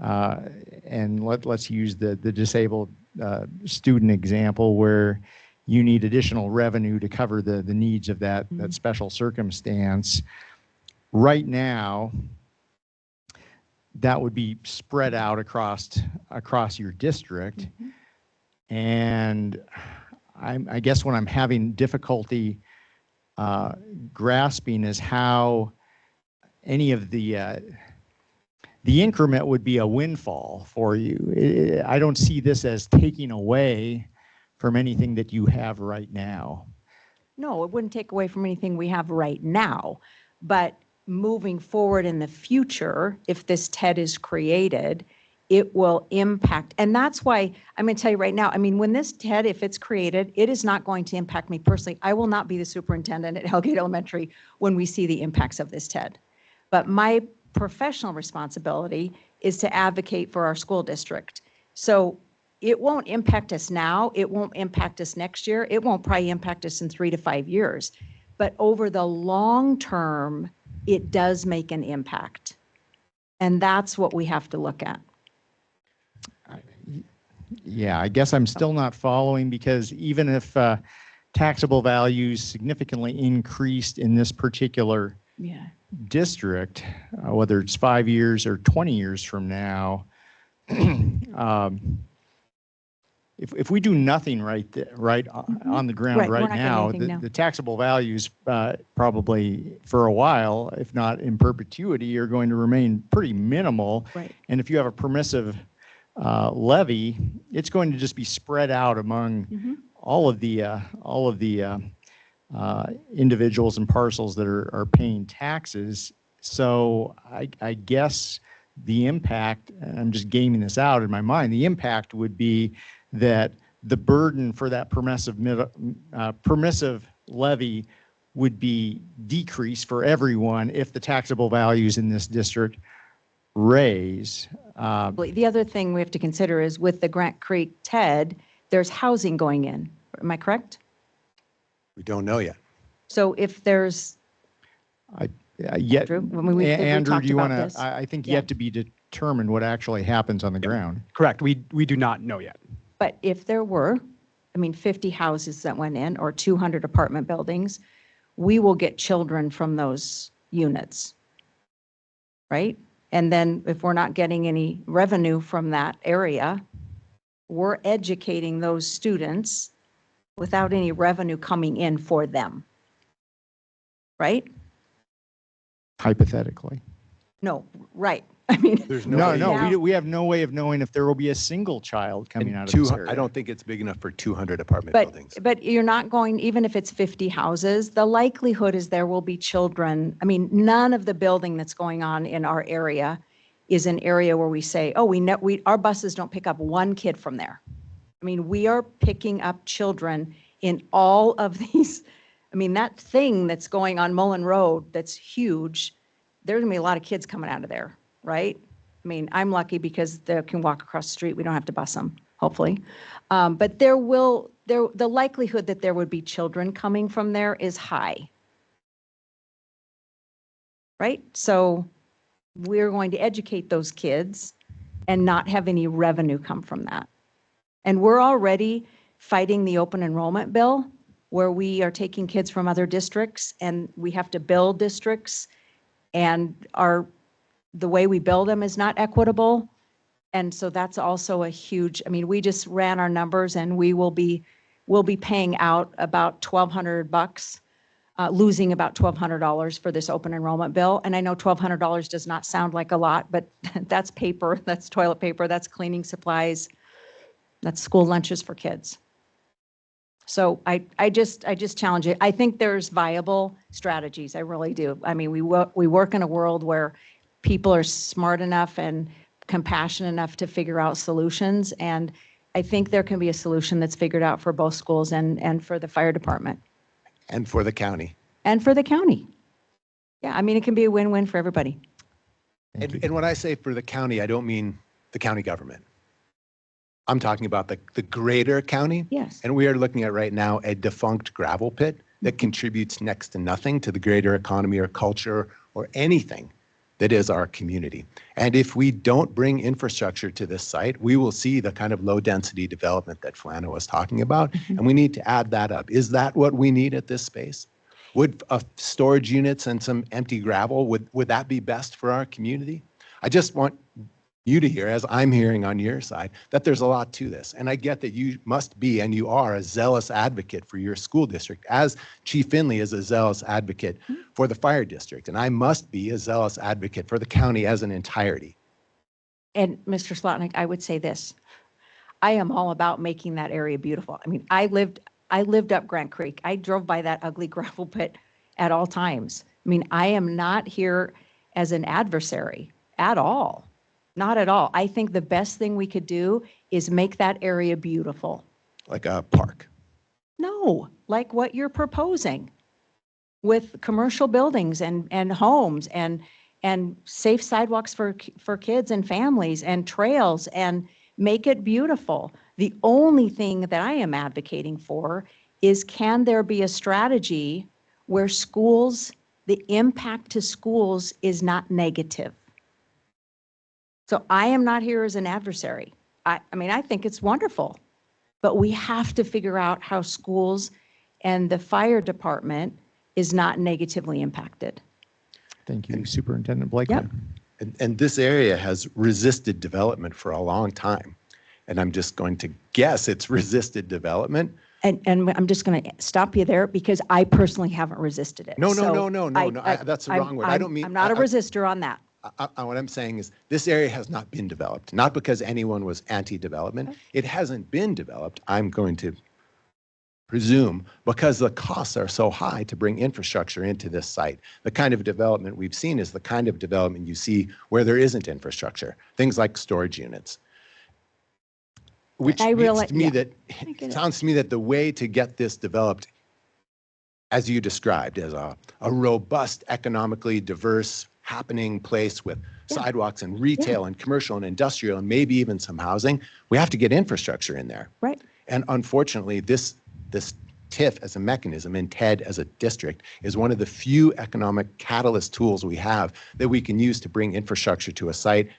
and let's use the disabled student example, where you need additional revenue to cover the needs of that special circumstance. Right now, that would be spread out across your district. And I guess what I'm having difficulty grasping is how any of the increment would be a windfall for you. I don't see this as taking away from anything that you have right now. No, it wouldn't take away from anything we have right now. But moving forward in the future, if this TED is created, it will impact. And that's why I'm going to tell you right now, when this TED, if it's created, it is not going to impact me personally. I will not be the superintendent at Hellgate Elementary when we see the impacts of this TED. But my professional responsibility is to advocate for our school district. So it won't impact us now. It won't impact us next year. It won't probably impact us in 3 to 5 years. But over the long term, it does make an impact. And that's what we have to look at. Yeah, I guess I'm still not following, because even if taxable values significantly increased in this particular Yeah. district, whether it's 5 years or 20 years from now, if we do nothing right on the ground Right, we're right not getting now, anything now. the taxable values probably for a while, if not in perpetuity, are going to remain pretty minimal. Right. And if you have a permissive levy, it's going to just be spread out among all of the individuals and parcels that are paying taxes. So I guess the impact, and I'm just gaming this out in my mind, the impact would be that the burden for that permissive levy would be decreased for everyone if the taxable values in this district raise. The other thing we have to consider is with the Grant Creek TED, there's housing going in. Am I correct? We don't know yet. So if there's, Yet, Andrew, when we Andrew, talked do you about want to? this. I think Yeah. yet to be determined what actually happens on the ground. Correct. We do not know yet. But if there were, 50 houses that went in or 200 apartment buildings, we will get children from those units, right? And then if we're not getting any revenue from that area, we're educating those students without any revenue coming in for them, right? Hypothetically. No, right. There's No, Yeah. we have no way of knowing if there will be a single child coming out of this area. I don't think it's big enough for 200 apartment But, buildings. but you're not going, even if it's 50 houses, the likelihood is there will be children. None of the building that's going on in our area is an area where we say, oh, our buses don't pick up one kid from there. We are picking up children in all of these. That thing that's going on Mullen Road, that's huge, there's gonna be a lot of kids coming out of there, right? I'm lucky because they can walk across the street. We don't have to bus them, hopefully. But the likelihood that there would be children coming from there is high. Right? So we're going to educate those kids and not have any revenue come from that. And we're already fighting the open enrollment bill where we are taking kids from other districts and we have to build districts and the way we build them is not equitable. And so that's also a huge, we just ran our numbers and we'll be paying out about $1,200, losing about $1,200 for this open enrollment bill. And I know $1,200 does not sound like a lot, but that's paper, that's toilet paper, that's cleaning supplies, that's school lunches for kids. So I just challenge it. I think there's viable strategies. I really do. We work in a world where people are smart enough and compassionate enough to figure out solutions. And I think there can be a solution that's figured out for both schools and for the fire department. And for the county. And for the county. Yeah, it can be a win-win for everybody. And when I say for the county, I don't mean the county government. I'm talking about the greater county. Yes. And we are looking at right now a defunct gravel pit that contributes next to nothing to the greater economy or culture or anything that is our community. And if we don't bring infrastructure to this site, we will see the kind of low density development that Flana was talking about. And we need to add that up. Is that what we need at this space? Would storage units and some empty gravel, would that be best for our community? I just want you to hear, as I'm hearing on your side, that there's a lot to this. And I get that you must be, and you are, a zealous advocate for your school district, as Chief Finley is a zealous advocate for the fire district. And I must be a zealous advocate for the county as an entirety. And Mr. Slotnick, I would say this. I am all about making that area beautiful. I lived up Grant Creek. I drove by that ugly gravel pit at all times. I am not here as an adversary at all. Not at all. I think the best thing we could do is make that area beautiful. Like a park. No, like what you're proposing with commercial buildings and homes and safe sidewalks for kids and families and trails and make it beautiful. The only thing that I am advocating for is, can there be a strategy where the impact to schools is not negative? So I am not here as an adversary. I think it's wonderful, but we have to figure out how schools and the fire department is not negatively impacted. Thank you, Superintendent Blakely. Yep. And this area has resisted development for a long time. And I'm just going to guess it's resisted development. And I'm just going to stop you there because I personally haven't resisted it. No, So that's the wrong word. I don't mean. I'm not a resistor on that. What I'm saying is this area has not been developed, not because anyone was anti-development. It hasn't been developed, I'm going to presume, because the costs are so high to bring infrastructure into this site. The kind of development we've seen is the kind of development you see where there isn't infrastructure, things like storage units. Which means to me that it sounds to me that the way to get this developed, as you described, as a robust, economically diverse, happening place with sidewalks and retail and commercial and industrial and maybe even some housing, we have to get infrastructure in there. Right. And unfortunately, this TIF as a mechanism and TED as a district is one of the few economic catalyst tools we have that we can use to bring infrastructure to a site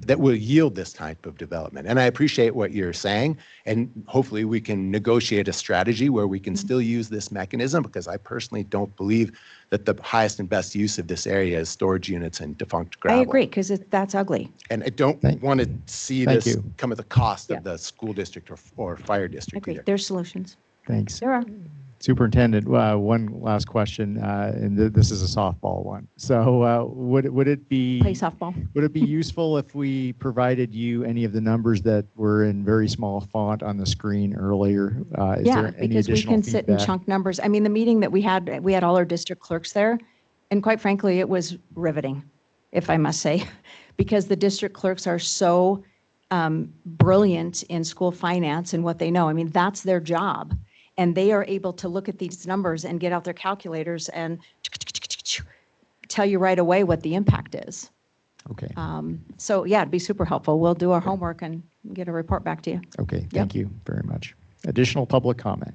that will yield this type of development. And I appreciate what you're saying, and hopefully we can negotiate a strategy where we can still use this mechanism, because I personally don't believe that the highest and best use of this area is storage units and defunct gravel. I agree, because that's ugly. And I don't want to see this come at the cost of the school district or fire district Agree. either. There's solutions. Thanks. There are. Superintendent, one last question, and this is a softball one. So would it be Play softball. Would it be useful if we provided you any of the numbers that were in very small font on the screen earlier? Is Yeah, there any because we additional can sit and feedback? chunk numbers. I mean, the meeting that we had all our district clerks there, and quite frankly, it was riveting, if I must say, because the district clerks are so brilliant in school finance and what they know. I mean, that's their job. And they are able to look at these numbers and get out their calculators and tell you right away what the impact is. Okay. So yeah, it'd be super helpful. We'll do our homework and get a report back to you. Okay, thank you very much. Additional public comment.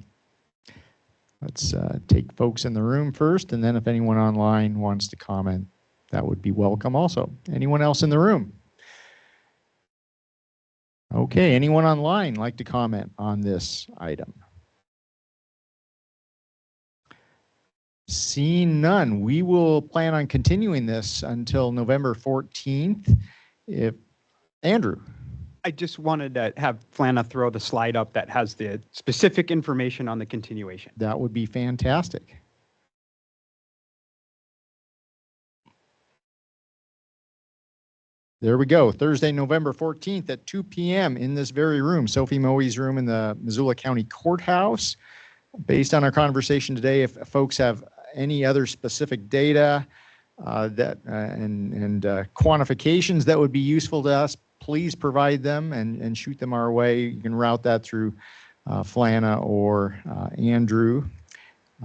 Let's take folks in the room first, and then if anyone online wants to comment, that would be welcome also. Anyone else in the room? Okay, anyone online like to comment on this item? Seeing none, we will plan on continuing this until November 14th. Andrew. I just wanted to have Flana throw the slide up that has the specific information on the continuation. That would be fantastic. There we go. Thursday, November 14th at 2 p.m. in this very room, Sophie Moe's room in the Missoula County Courthouse. Based on our conversation today, if folks have any other specific data and quantifications that would be useful to us, please provide them and shoot them our way. You can route that through Flana or Andrew.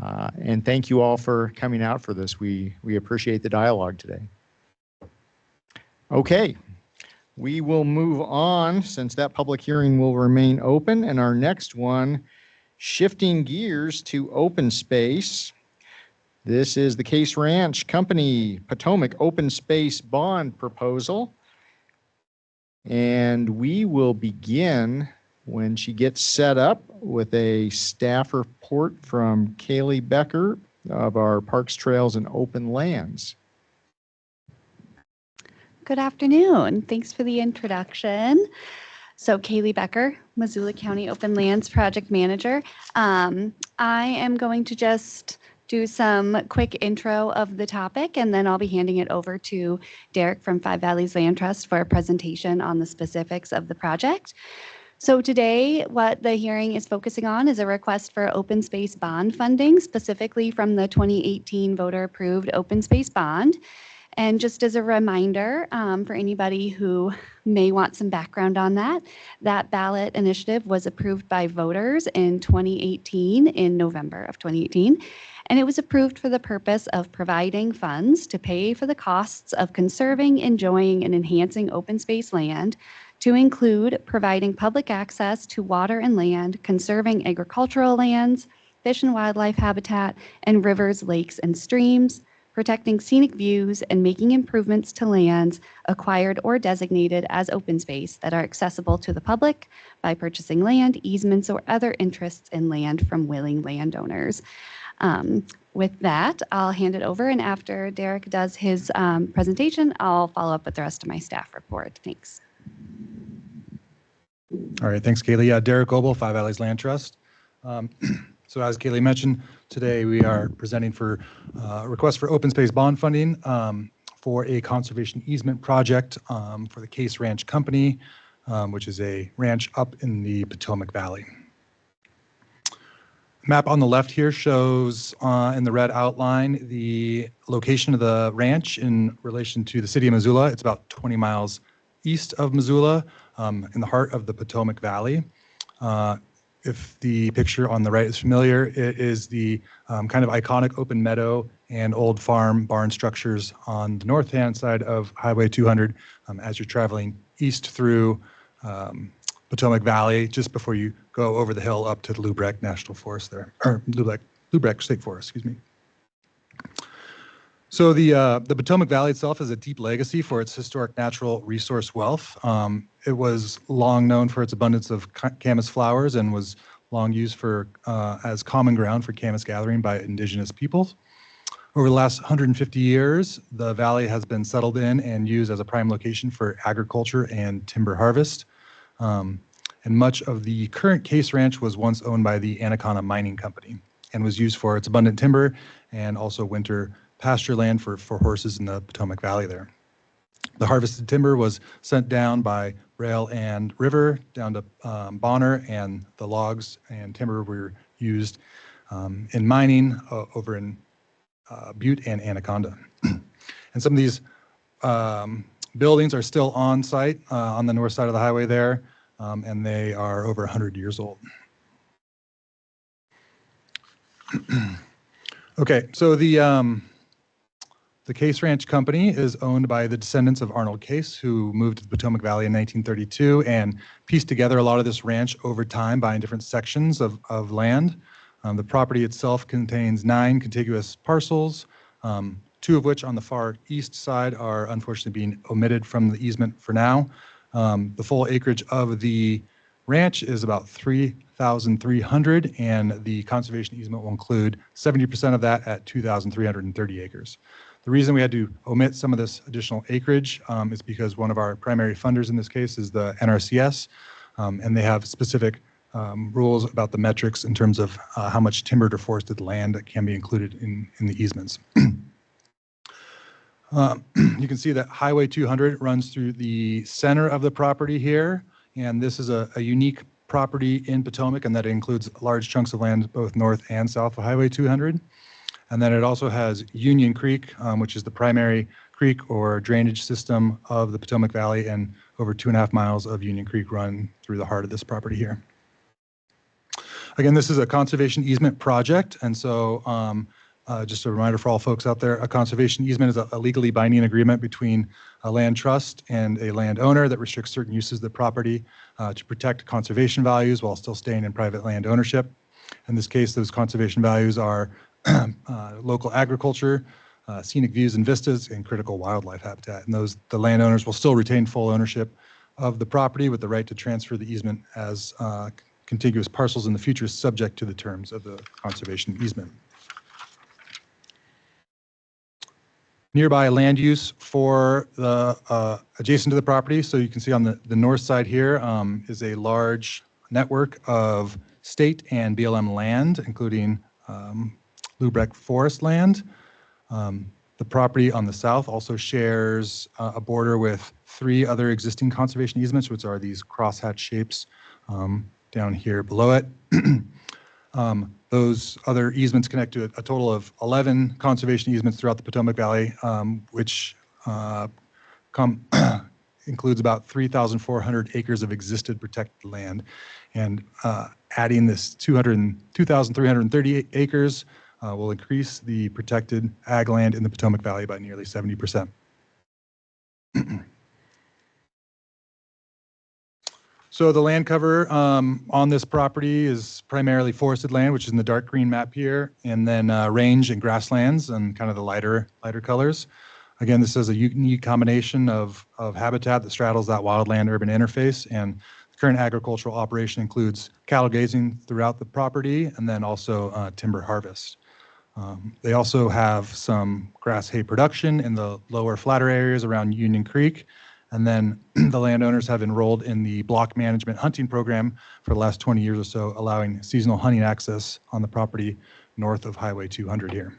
And thank you all for coming out for this. We appreciate the dialogue today. Okay, we will move on since that public hearing will remain open. And our next one, shifting gears to open space. This is the Case Ranch Company Potomac Open Space Bond Proposal. And we will begin when she gets set up with a staff report from Kaylee Becker of our Parks, Trails, and Open Lands. Good afternoon. Thanks for the introduction. So Kaylee Becker, Missoula County Open Lands Project Manager. I am going to just do some quick intro of the topic, and then I'll be handing it over to Derek from Five Valleys Land Trust for a presentation on the specifics of the project. So today, what the hearing is focusing on is a request for open space bond funding, specifically from the 2018 voter-approved open space bond. And just as a reminder, for anybody who may want some background on that, that ballot initiative was approved by voters in 2018, in November of 2018. And it was approved for the purpose of providing funds to pay for the costs of conserving, enjoying, and enhancing open space land, to include providing public access to water and land, conserving agricultural lands, fish and wildlife habitat, and rivers, lakes, and streams, protecting scenic views, and making improvements to lands acquired or designated as open space that are accessible to the public by purchasing land, easements, or other interests in land from willing landowners. With that, I'll hand it over, and after Derek does his presentation, I'll follow up with the rest of my staff report. Thanks. All right, thanks, Kaylee. Derek Goebel, Five Valleys Land Trust. So as Kaylee mentioned, today we are presenting for a request for open space bond funding for a conservation easement project for the Case Ranch Company, which is a ranch up in the Potomac Valley. Map on the left here shows in the red outline the location of the ranch in relation to the city of Missoula. It's about 20 miles east of Missoula, in the heart of the Potomac Valley. If the picture on the right is familiar, it is the kind of iconic open meadow and old farm barn structures on the north-hand side of Highway 200 as you're traveling east through Potomac Valley, just before you go over the hill up to the Lubbock National Forest there, or Lubbock State Forest, excuse me. So the Potomac Valley itself has a deep legacy for its historic natural resource wealth. It was long known for its abundance of camas flowers and was long used for as common ground for camas gathering by indigenous peoples. Over the last 150 years, the valley has been settled in and used as a prime location for agriculture and timber harvest. And much of the current Case Ranch was once owned by the Anaconda Mining Company and was used for its abundant timber and also winter pasture land for horses in the Potomac Valley there. The harvested timber was sent down by rail and river down to Bonner, and the logs and timber were used in mining over in Butte and Anaconda. And some of these buildings are still on site on the north side of the highway there, and they are over 100 years old. Okay, so the Case Ranch Company is owned by the descendants of Arnold Case, who moved to the Potomac Valley in 1932 and pieced together a lot of this ranch over time, buying different sections of land. The property itself contains 9 contiguous parcels, 2 of which on the far east side are unfortunately being omitted from the easement for now. The full acreage of the ranch is about 3,300, and the conservation easement will include 70% of that at 2,330 acres. The reason we had to omit some of this additional acreage is because one of our primary funders in this case is the NRCS, and they have specific rules about the metrics in terms of how much timbered or forested land that can be included in the easements. You can see that Highway 200 runs through the center of the property here, and this is a unique property in Potomac, and that includes large chunks of land both north and south of Highway 200. And then it also has Union Creek, which is the primary creek or drainage system of the Potomac Valley, and over 2.5 miles of Union Creek run through the heart of this property here. Again, this is a conservation easement project, and so just a reminder for all folks out there, a conservation easement is a legally binding agreement between a land trust and a landowner that restricts certain uses of the property to protect conservation values while still staying in private land ownership. In this case, those conservation values are local agriculture, scenic views and vistas, and critical wildlife habitat. And the landowners will still retain full ownership of the property with the right to transfer the easement as contiguous parcels in the future, subject to the terms of the conservation easement. Nearby land use for the adjacent to the property. So you can see on the north side here is a large network of state and BLM land, including Lubbock Forest land. The property on the south also shares a border with 3 other existing conservation easements, which are these crosshatch shapes down here below it. Those other easements connect to a total of 11 conservation easements throughout the Potomac Valley, which includes about 3,400 acres of existed protected land. And adding this 2,330 acres will increase the protected ag land in the Potomac Valley by nearly 70%. So the land cover on this property is primarily forested land, which is in the dark green map here, and then range and grasslands and kind of the lighter colors. Again, this is a unique combination of habitat that straddles that wildland-urban interface, and the current agricultural operation includes cattle grazing throughout the property and then also timber harvest. They also have some grass hay production in the lower flatter areas around Union Creek. And then the landowners have enrolled in the block management hunting program for the last 20 years or so, allowing seasonal hunting access on the property north of Highway 200 here.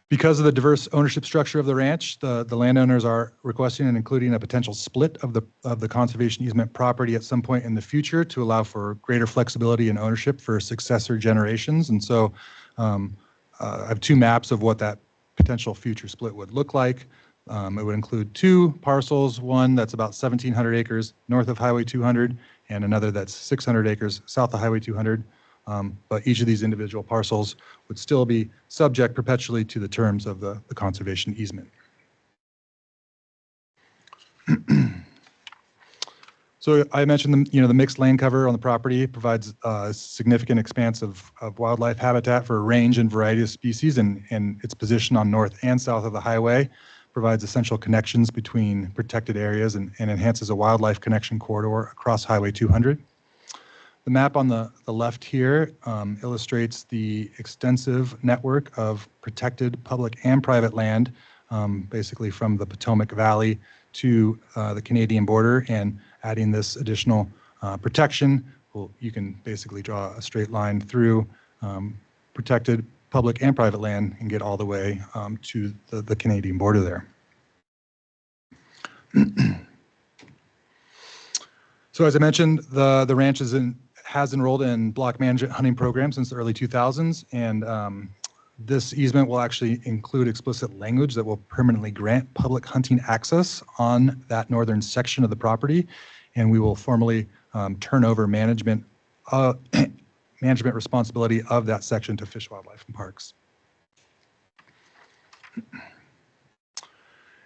Because of the diverse ownership structure of the ranch, the landowners are requesting and including a potential split of the conservation easement property at some point in the future to allow for greater flexibility in ownership for successor generations. And so I have two maps of what that potential future split would look like. It would include two parcels, one that's about 1,700 acres north of Highway 200 and another that's 600 acres south of Highway 200. But each of these individual parcels would still be subject perpetually to the terms of the conservation easement. So I mentioned the mixed land cover on the property provides a significant expanse of wildlife habitat for a range and variety of species, and its position on north and south of the highway provides essential connections between protected areas and enhances a wildlife connection corridor across Highway 200. The map on the left here illustrates the extensive network of protected public and private land, basically from the Potomac Valley to the Canadian border, and adding this additional protection, you can basically draw a straight line through protected public and private land and get all the way to the Canadian border there. So as I mentioned, the ranch has enrolled in block management hunting programs since the early 2000s, and this easement will actually include explicit language that will permanently grant public hunting access on that northern section of the property, and we will formally turn over management responsibility of that section to Fish, Wildlife, and Parks.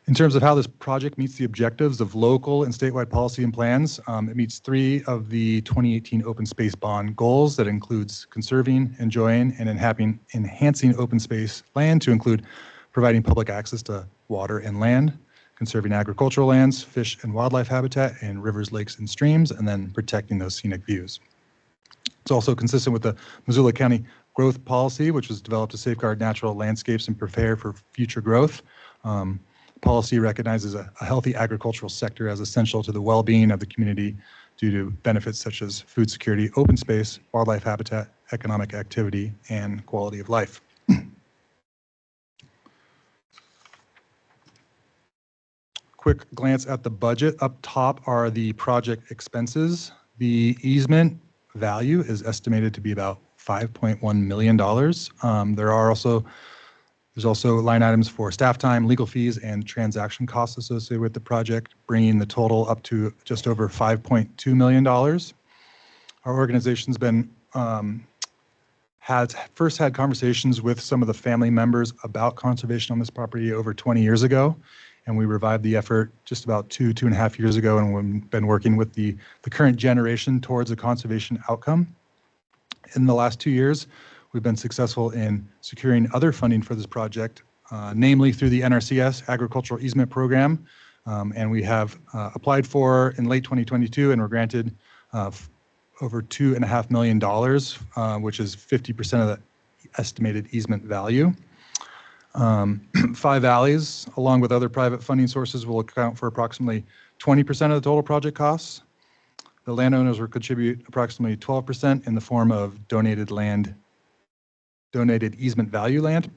In terms of how this project meets the objectives of local and statewide policy and plans, it meets 3 of the 2018 open space bond goals that includes conserving, enjoying, and enhancing open space land to include providing public access to water and land, conserving agricultural lands, fish and wildlife habitat, and rivers, lakes, and streams, and then protecting those scenic views. It's also consistent with the Missoula County Growth Policy, which was developed to safeguard natural landscapes and prepare for future growth. Policy recognizes a healthy agricultural sector as essential to the well-being of the community due to benefits such as food security, open space, wildlife habitat, economic activity, and quality of life. Quick glance at the budget. Up top are the project expenses. The easement value is estimated to be about $5.1 million. There's also line items for staff time, legal fees, and transaction costs associated with the project, bringing the total up to just over $5.2 million. Our organization's been first had conversations with some of the family members about conservation on this property over 20 years ago, and we revived the effort just about two and a half years ago, and we've been working with the current generation towards a conservation outcome. In the last 2 years, we've been successful in securing other funding for this project, namely through the NRCS Agricultural Easement Program. And we have applied for in late 2022 and were granted over $2.5 million, which is 50% of the estimated easement value. Five Valleys, along with other private funding sources, will account for approximately 20% of the total project costs. The landowners will contribute approximately 12% in the form of donated easement value land,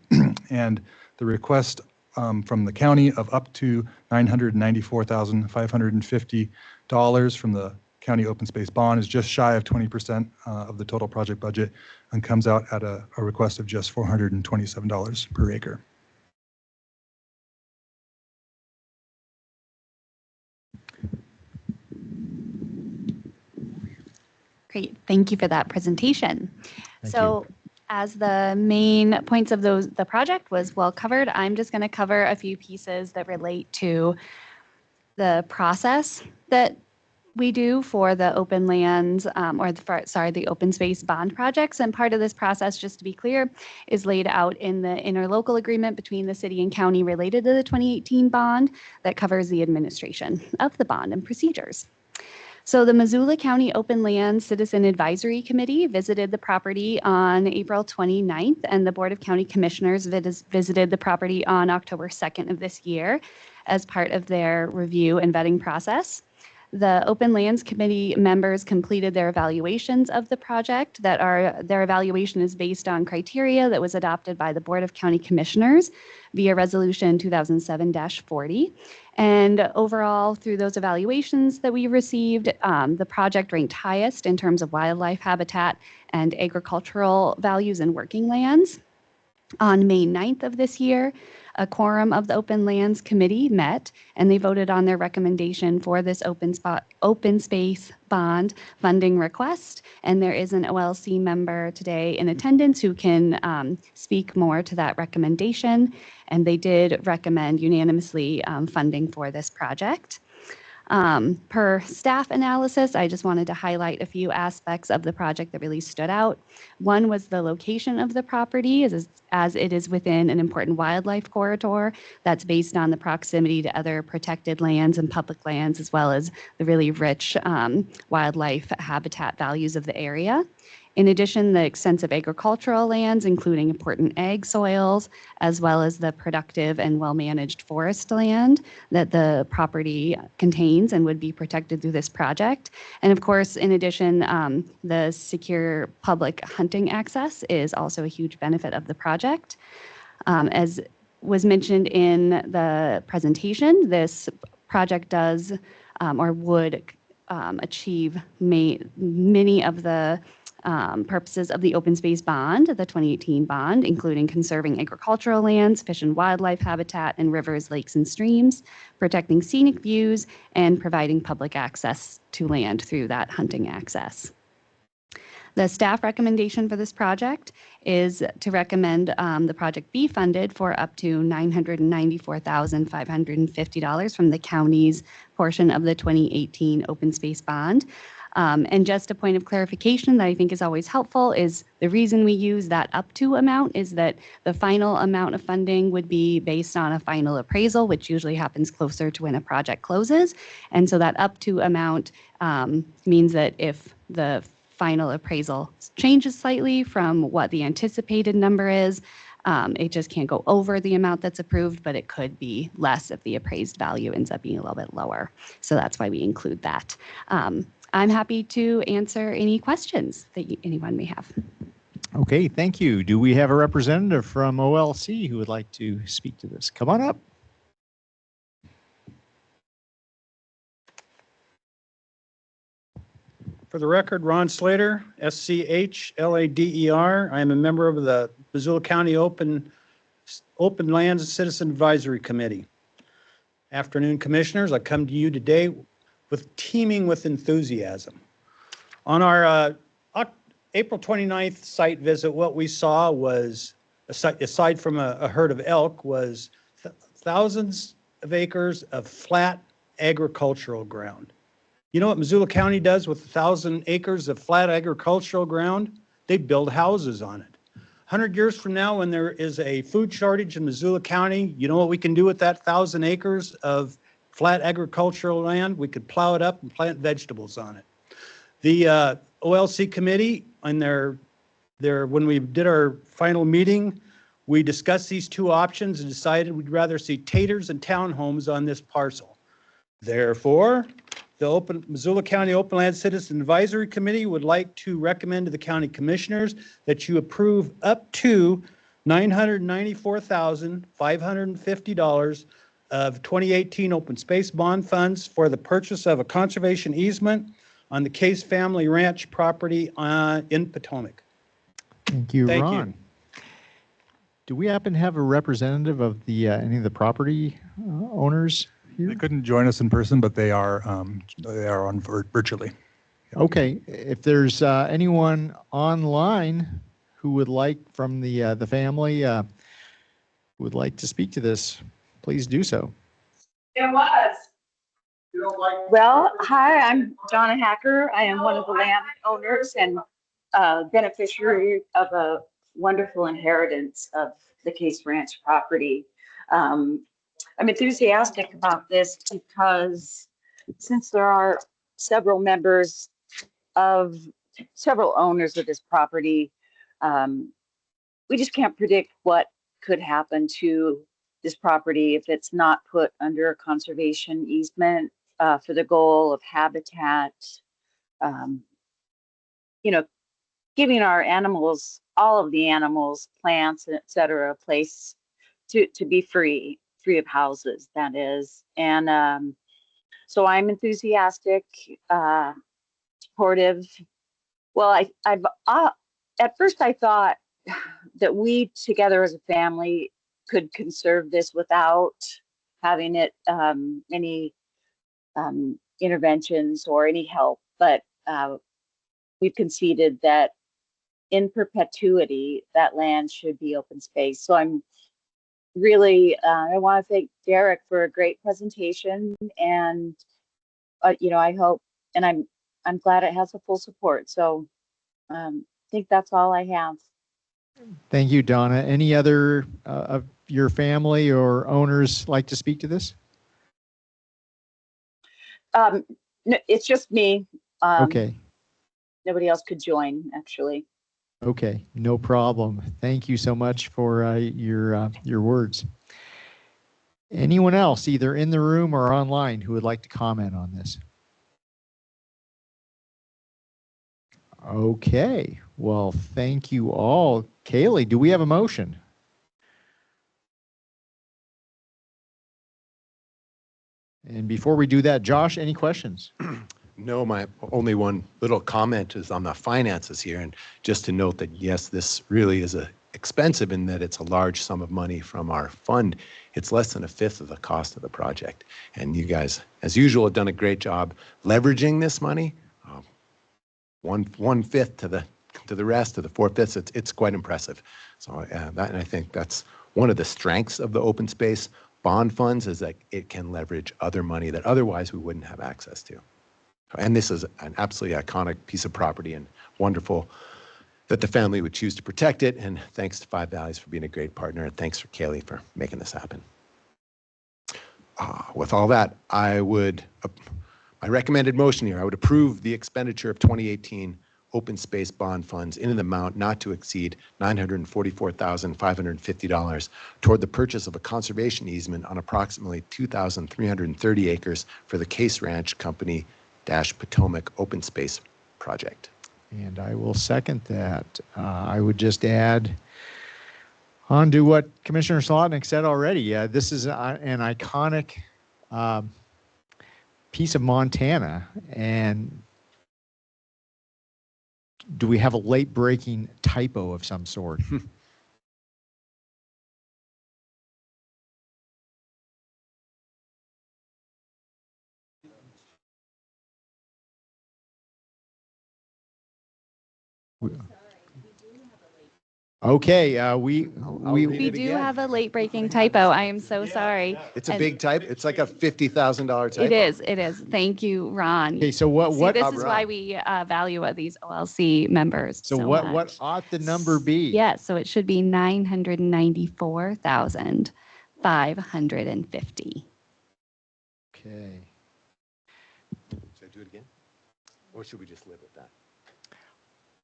and the request from the county of up to $994,550 from the county open space bond is just shy of 20% of the total project budget and comes out at a request of just $427 per acre. Great, thank you for that presentation. Thank So as the main points of the project was well covered, I'm just going to cover a few pieces that relate to the process that we do for the open lands, the open space bond projects. And part of this process, just to be clear, is laid out in the interlocal agreement between the city and county related to the 2018 bond that covers the administration of the bond and procedures. So the Missoula County Open Lands Citizen Advisory Committee visited the property on April 29th, and the Board of County Commissioners visited the property on October 2nd of this year as part of their review and vetting process. The Open Lands Committee members completed their evaluations of the project. Their evaluation is based on criteria that was adopted by the Board of County Commissioners via Resolution 2007-40. And overall, through those evaluations that we received, the project ranked highest in terms of wildlife habitat and agricultural values and working lands. On May 9th of this year, a quorum of the Open Lands Committee met, and they voted on their recommendation for this open space bond funding request. And there is an OLC member today in attendance who can speak more to that recommendation. And they did recommend unanimously funding for this project. Per staff analysis, I just wanted to highlight a few aspects of the project that really stood out. One was the location of the property, as it is within an important wildlife corridor that's based on the proximity to other protected lands and public lands, as well as the really rich wildlife habitat values of the area. In addition, the extensive agricultural lands, including important ag soils, as well as the productive and well-managed forest land that the property contains and would be protected through this project. And of course, in addition, the secure public hunting access is also a huge benefit of the project. As was mentioned in the presentation, this project does or would achieve many of the purposes of the open space bond, the 2018 bond, including conserving agricultural lands, fish and wildlife habitat, and rivers, lakes, and streams, protecting scenic views, and providing public access to land through that hunting access. The staff recommendation for this project is to recommend the project be funded for up to $994,550 from the county's portion of the 2018 open space bond. And just a point of clarification that I think is always helpful is the reason we use that up to amount is that the final amount of funding would be based on a final appraisal, which usually happens closer to when a project closes. And so that up to amount means that if the final appraisal changes slightly from what the anticipated number is, it just can't go over the amount that's approved, but it could be less if the appraised value ends up being a little bit lower. So that's why we include that. I'm happy to answer any questions that anyone may have. Okay, thank you. Do we have a representative from OLC who would like to speak to this? Come on up. For the record, Ron Slater, SCH-LADER. I am a member of the Missoula County Open Lands Citizen Advisory Committee. Afternoon, Commissioners. I come to you today teeming with enthusiasm. On our April 29th site visit, what we saw was, aside from a herd of elk, was thousands of acres of flat agricultural ground. You know what Missoula County does with 1,000 acres of flat agricultural ground? They build houses on it. 100 years from now, when there is a food shortage in Missoula County, you know what we can do with that 1,000 acres of flat agricultural land? We could plow it up and plant vegetables on it. The OLC committee, when we did our final meeting, we discussed these two options and decided we'd rather see taters and townhomes on this parcel. Therefore, the Missoula County Open Land Citizen Advisory Committee would like to recommend to the county commissioners that you approve up to $994,550 of 2018 open space bond funds for the purchase of a conservation easement on the Case Family Ranch property in Potomac. Thank you, Ron. Do we happen to have a representative of any of the property owners here? They couldn't join us in person, but they are on virtually. Okay, if there's anyone online who would like from the family would like to speak to this, please do so. It was. Well, hi, I'm Donna Hacker. I am one of the land owners and beneficiary of a wonderful inheritance of the Case Ranch property. I'm enthusiastic about this because since there are several members of several owners of this property, we just can't predict what could happen to this property if it's not put under a conservation easement for the goal of habitat, um, you know, giving our animals, all of the animals, plants, et cetera, a place to be free of houses, that is. And so I'm enthusiastic, supportive. Well, I've at first I thought that we together as a family could conserve this without having it any interventions or any help, but we've conceded that in perpetuity that land should be open space. So I'm really I want to thank Derek for a great presentation, and I hope, and I'm glad it has a full support. So I think that's all I have. Thank you, Donna. Any other of your family or owners like to speak to this? No, it's just me. Okay. Nobody else could join, actually. Okay, no problem. Thank you so much for your words. Anyone else, either in the room or online, who would like to comment on this? Okay, well, thank you all. Kaylee, do we have a motion? And before we do that, Josh, any questions? No, my only one little comment is on the finances here. And just to note that, yes, this really is expensive in that it's a large sum of money from our fund. It's less than a fifth of the cost of the project. And you guys, as usual, have done a great job leveraging this money. One fifth to the rest of the 4/5. It's quite impressive. So and I think that's one of the strengths of the open space bond funds, is that it can leverage other money that otherwise we wouldn't have access to. And this is an absolutely iconic piece of property, and wonderful that the family would choose to protect it. And thanks to Five Valleys for being a great partner, and thanks for Kaylee for making this happen. With all that, my recommended motion here, I would approve the expenditure of 2018 open space bond funds in an amount not to exceed $944,550 toward the purchase of a conservation easement on approximately 2,330 acres for the Case Ranch Company Potomac Open Space Project. And I will second that. I would just add on to what Commissioner Slotnick said already. This is an iconic piece of Montana. And do we have a late-breaking typo of some sort? Okay, we do have a late breaking typo. I am so sorry. It's a big type. It's like a $50,000 typo. It is. Thank you, Ron. Okay, so what this is why we value these OLC members. So what ought the number be? Yeah, so it should be 994,550. Okay. Should I do it again? Or should we just live with that?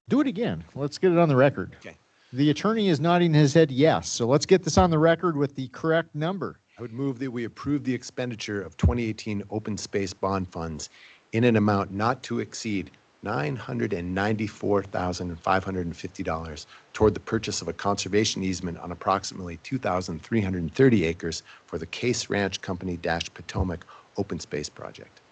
Do it again. Let's get it on the record. Okay. The attorney is nodding his head yes. So let's get this on the record with the correct number. I would move that we approve the expenditure of 2018 open space bond funds in an amount not to exceed $994,550 toward the purchase of a conservation easement on approximately 2,330 acres for the Case Ranch Company Potomac Open Space Project.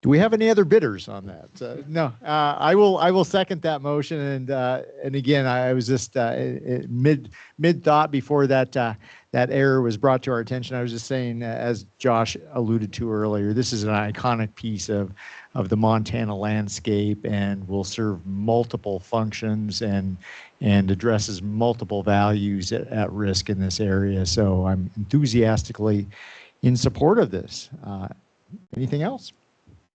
Do we have any other bidders on that? No, I will second that motion. And again, I was just mid thought before that error was brought to our attention. I was just saying, as Josh alluded to earlier, this is an iconic piece of the Montana landscape and will serve multiple functions and addresses multiple values at risk in this area. So I'm enthusiastically in support of this. Anything else?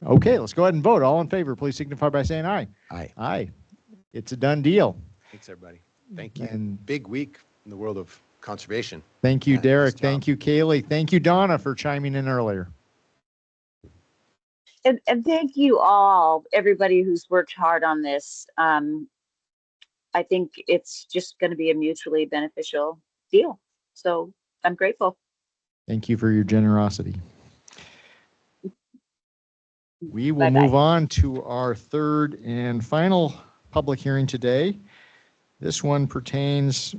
Okay, let's go ahead and vote. All in favor, please signify by saying aye. Aye. Aye. It's a done deal. Thanks, everybody. Thank you. And Big week in the world of conservation. thank you, Yeah, Derek. nice job. Thank you, Kaylee. Thank you, Donna, for chiming in earlier. And thank you all, everybody who's worked hard on this. I think it's just going to be a mutually beneficial deal. So I'm grateful. Thank you for your generosity. We will Bye-bye. move on to our third and final public hearing today. This one pertains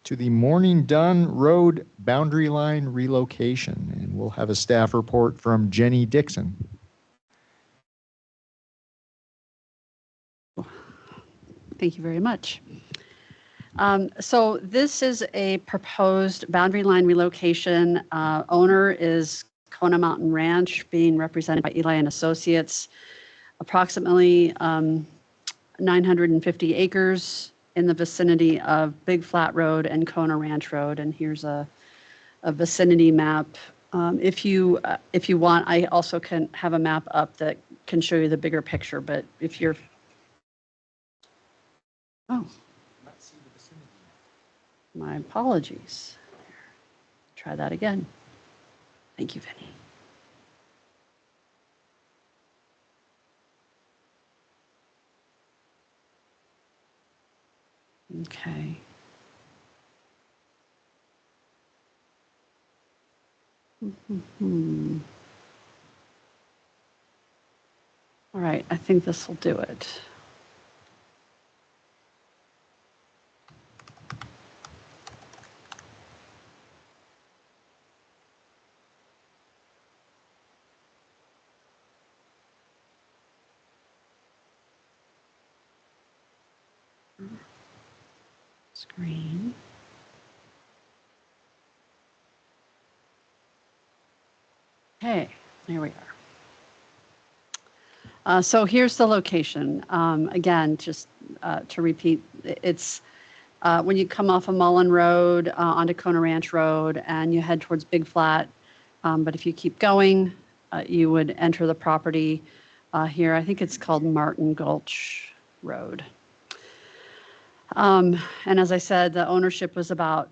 to the Morning Dun Road boundary line relocation, and we'll have a staff report from Jenny Dixon. Thank you very much. So this is a proposed boundary line relocation. Owner is Kona Mountain Ranch, being represented by Eli and Associates. Approximately 950 acres in the vicinity of Big Flat Road and Kona Ranch Road. And here's a vicinity map. If you want, I also can have a map up that can show you the bigger picture. But if you're my apologies. Try that again. Thank you, Vinny. Okay. All right, I think this will do it. Screen. Okay, here we are. So here's the location. Again, just to repeat, it's when you come off of Mullen Road onto Kona Ranch Road and you head towards Big Flat. But if you keep going, you would enter the property here. I think it's called Martin Gulch Road. And as I said, the ownership is about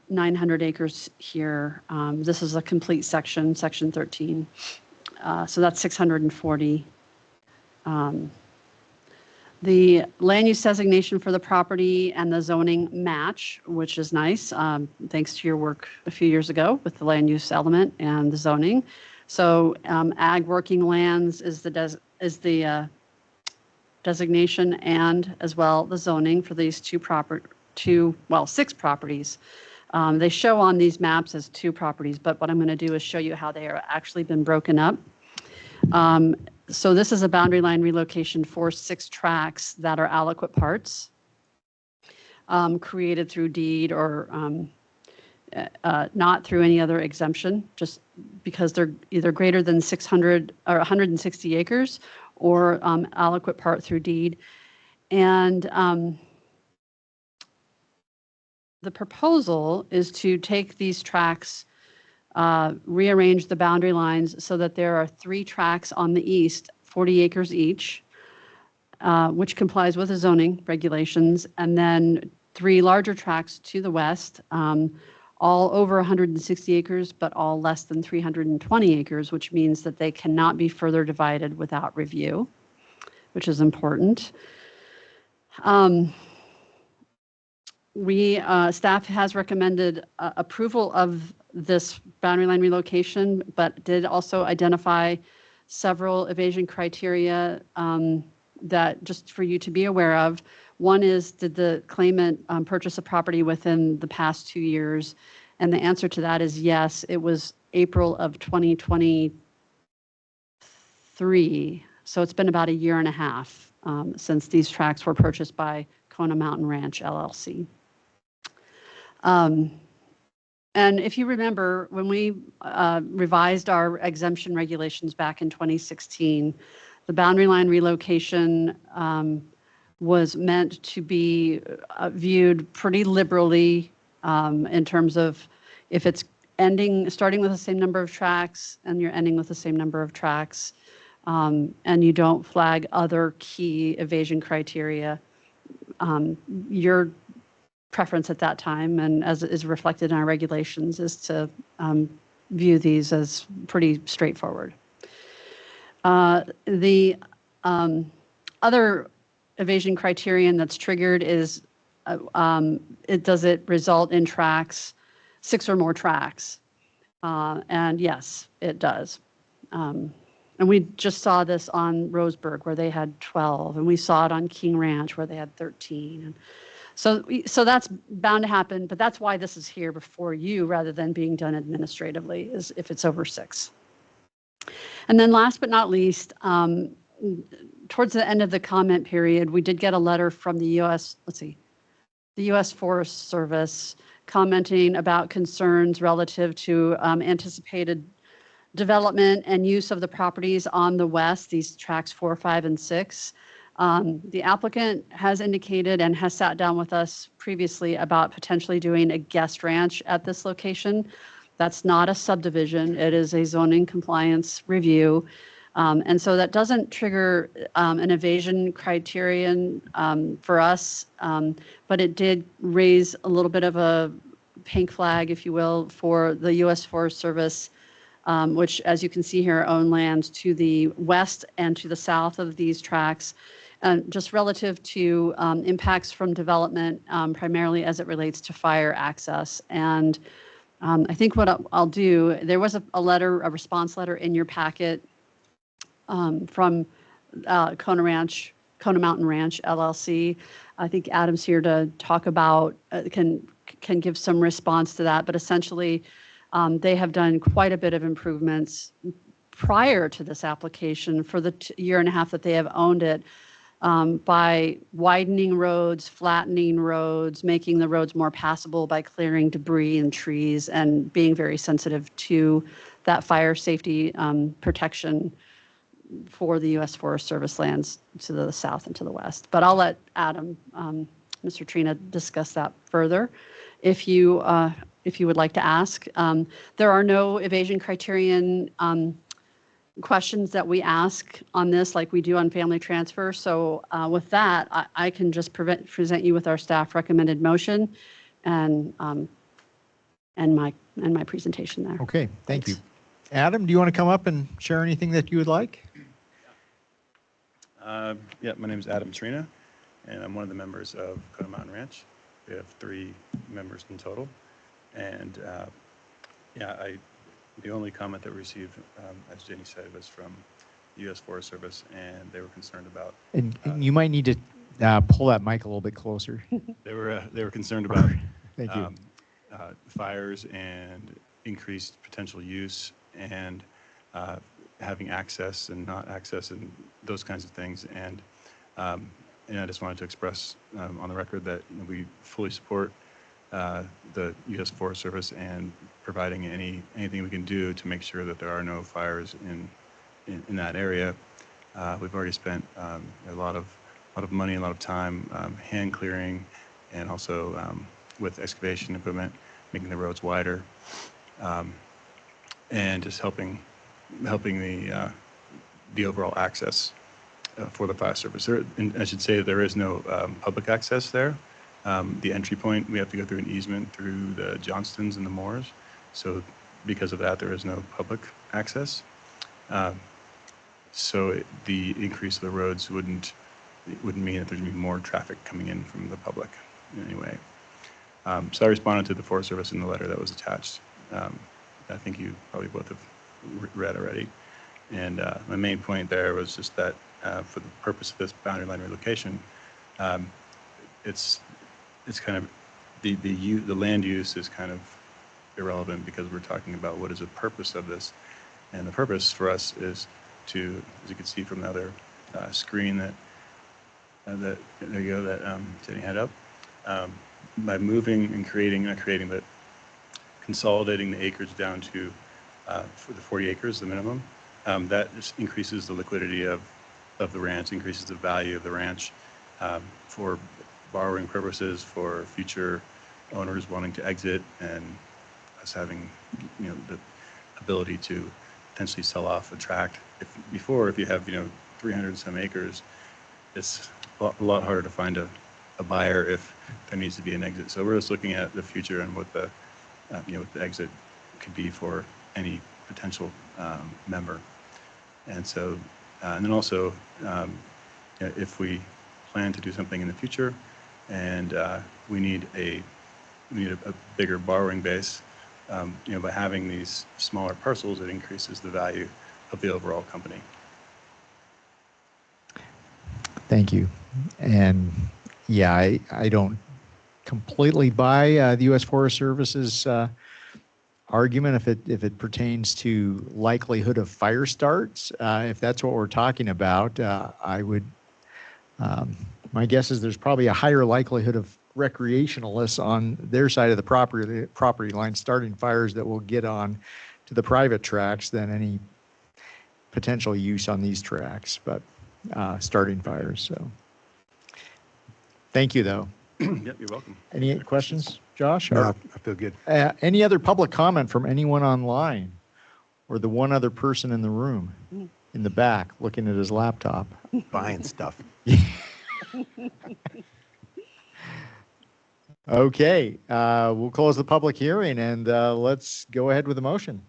900 acres here. This is a complete section, section 13. So that's 640. The land use designation for the property and the zoning match, which is nice, thanks to your work a few years ago with the land use element and the zoning. So ag working lands is the designation, and as well the zoning for these six properties. They show on these maps as 2 properties, but what I'm going to do is show you how they are actually been broken up. So this is a boundary line relocation for 6 tracts that are aliquot parts, created through deed or not through any other exemption, just because they're either greater than 600 or 160 acres or aliquot part through deed. And the proposal is to take these tracts, rearrange the boundary lines so that there are 3 tracts on the east, 40 acres each, which complies with the zoning regulations, and then 3 larger tracts to the west, all over 160 acres, but all less than 320 acres, which means that they cannot be further divided without review, which is important. Staff has recommended approval of this boundary line relocation, but did also identify several evasion criteria that just for you to be aware of. One is, did the claimant purchase a property within the past 2 years? And the answer to that is yes. It was April of 2023. So it's been about 1.5 years since these tracts were purchased by Kona Mountain Ranch, LLC. And if you remember, when we revised our exemption regulations back in 2016, the boundary line relocation was meant to be viewed pretty liberally in terms of if it's starting with the same number of tracks, and you're ending with the same number of tracks, and you don't flag other key evasion criteria, your preference at that time, and as is reflected in our regulations, is to view these as pretty straightforward. The other evasion criterion that's triggered is does it result in tracks, 6 or more tracks? And yes, it does. And we just saw this on Roseburg where they had 12, and we saw it on King Ranch where they had 13. And so that's bound to happen, but that's why this is here before you rather than being done administratively, is if it's over 6. And then last but not least, towards the end of the comment period, we did get a letter from the the U.S. Forest Service commenting about concerns relative to anticipated development and use of the properties on the west, these tracks 4, 5, and 6. The applicant has indicated and has sat down with us previously about potentially doing a guest ranch at this location. That's not a subdivision. It is a zoning compliance review. And so that doesn't trigger an evasion criterion for us, but it did raise a little bit of a pink flag, if you will, for the U.S. Forest Service, which, as you can see here, own lands to the west and to the south of these tracks, just relative to impacts from development, primarily as it relates to fire access. And I think what I'll do, there was a response letter in your packet from Kona Mountain Ranch LLC. I think Adam's here to talk about, can give some response to that, but essentially they have done quite a bit of improvements prior to this application for the year and a half that they have owned it, by widening roads, flattening roads, making the roads more passable by clearing debris and trees, and being very sensitive to that fire safety protection for the U.S. Forest Service lands to the south and to the west. But I'll let Adam, Mr. Trina, discuss that further if you would like to ask. There are no evasion criterion questions that we ask on this like we do on family transfer. So with that, I can just present you with our staff recommended motion and my presentation there. Okay, thank you. Adam, do you want to come up and share anything that you would like? Yeah, my name is Adam Trina, and I'm one of the members of Kona Mountain Ranch. We have 3 members in total. And the only comment that we received, as Jenny said, was from the U.S. Forest Service, and they were concerned about. And you might need to pull that mic a little bit closer. They were concerned about Thank you. Fires and increased potential use, and having access and not access, and those kinds of things. And I just wanted to express on the record that we fully support the U.S. Forest Service and providing anything we can do to make sure that there are no fires in that area. We've already spent a lot of money and a lot of time hand clearing, and also with excavation equipment, making the roads wider, and just helping the overall access for the fire service. And I should say that there is no public access there. The entry point, we have to go through an easement through the Johnstons and the Moores. So because of that, there is no public access. So the increase of the roads wouldn't mean that there's going to be more traffic coming in from the public in any way. So I responded to the Forest Service in the letter that was attached. I think you probably both have read already. And my main point there was just that for the purpose of this boundary line relocation, it's kind of the land use is kind of irrelevant, because we're talking about what is the purpose of this. And the purpose for us is to, as you can see from the other screen that there you go, that Jenny had up, by moving and but consolidating the acreage down to for the 40 acres, the minimum, that just increases the liquidity of the ranch, increases the value of the ranch for borrowing purposes, for future owners wanting to exit and us having, the ability to potentially sell off a tract. If you have, 300 and some acres, it's a lot harder to find a buyer if there needs to be an exit. So we're just looking at the future and what the, what the exit could be for any potential member. And so, and then also, if we plan to do something in the future and we need a bigger borrowing base, by having these smaller parcels, it increases the value of the overall company. Thank you. And yeah, I don't completely buy the U.S. Forest Service's argument if it pertains to likelihood of fire starts. If that's what we're talking about, I would, my guess is there's probably a higher likelihood of recreationalists on their side of the property line starting fires that will get on to the private tracks than any potential use on these tracks, but starting fires. So thank you, though. Yep, you're welcome. Any questions, Josh? No, I feel good. Any other public comment from anyone online or the one other person in the room in the back looking at his laptop? Buying stuff. Okay, we'll close the public hearing and let's go ahead with the motion.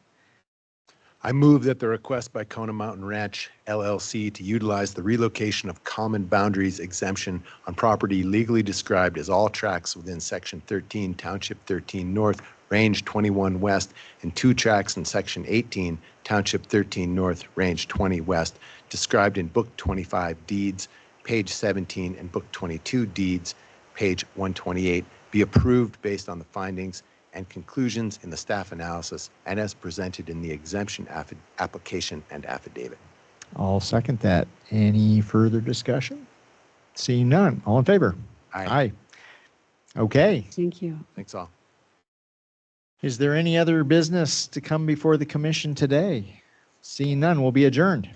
I move that the request by Kona Mountain Ranch LLC to utilize the relocation of common boundaries exemption on property legally described as all tracts within Section 13, Township 13 North, Range 21 West, and 2 tracts in Section 18, Township 13 North, Range 20 West, described in Book 25 Deeds, page 17, and Book 22 Deeds, page 128, be approved based on the findings and conclusions in the staff analysis and as presented in the exemption application and affidavit. I'll second that. Any further discussion? Seeing none. All in favor? Aye. Okay. Thank you. Thanks all. Is there any other business to come before the commission today? Seeing none, we'll be adjourned.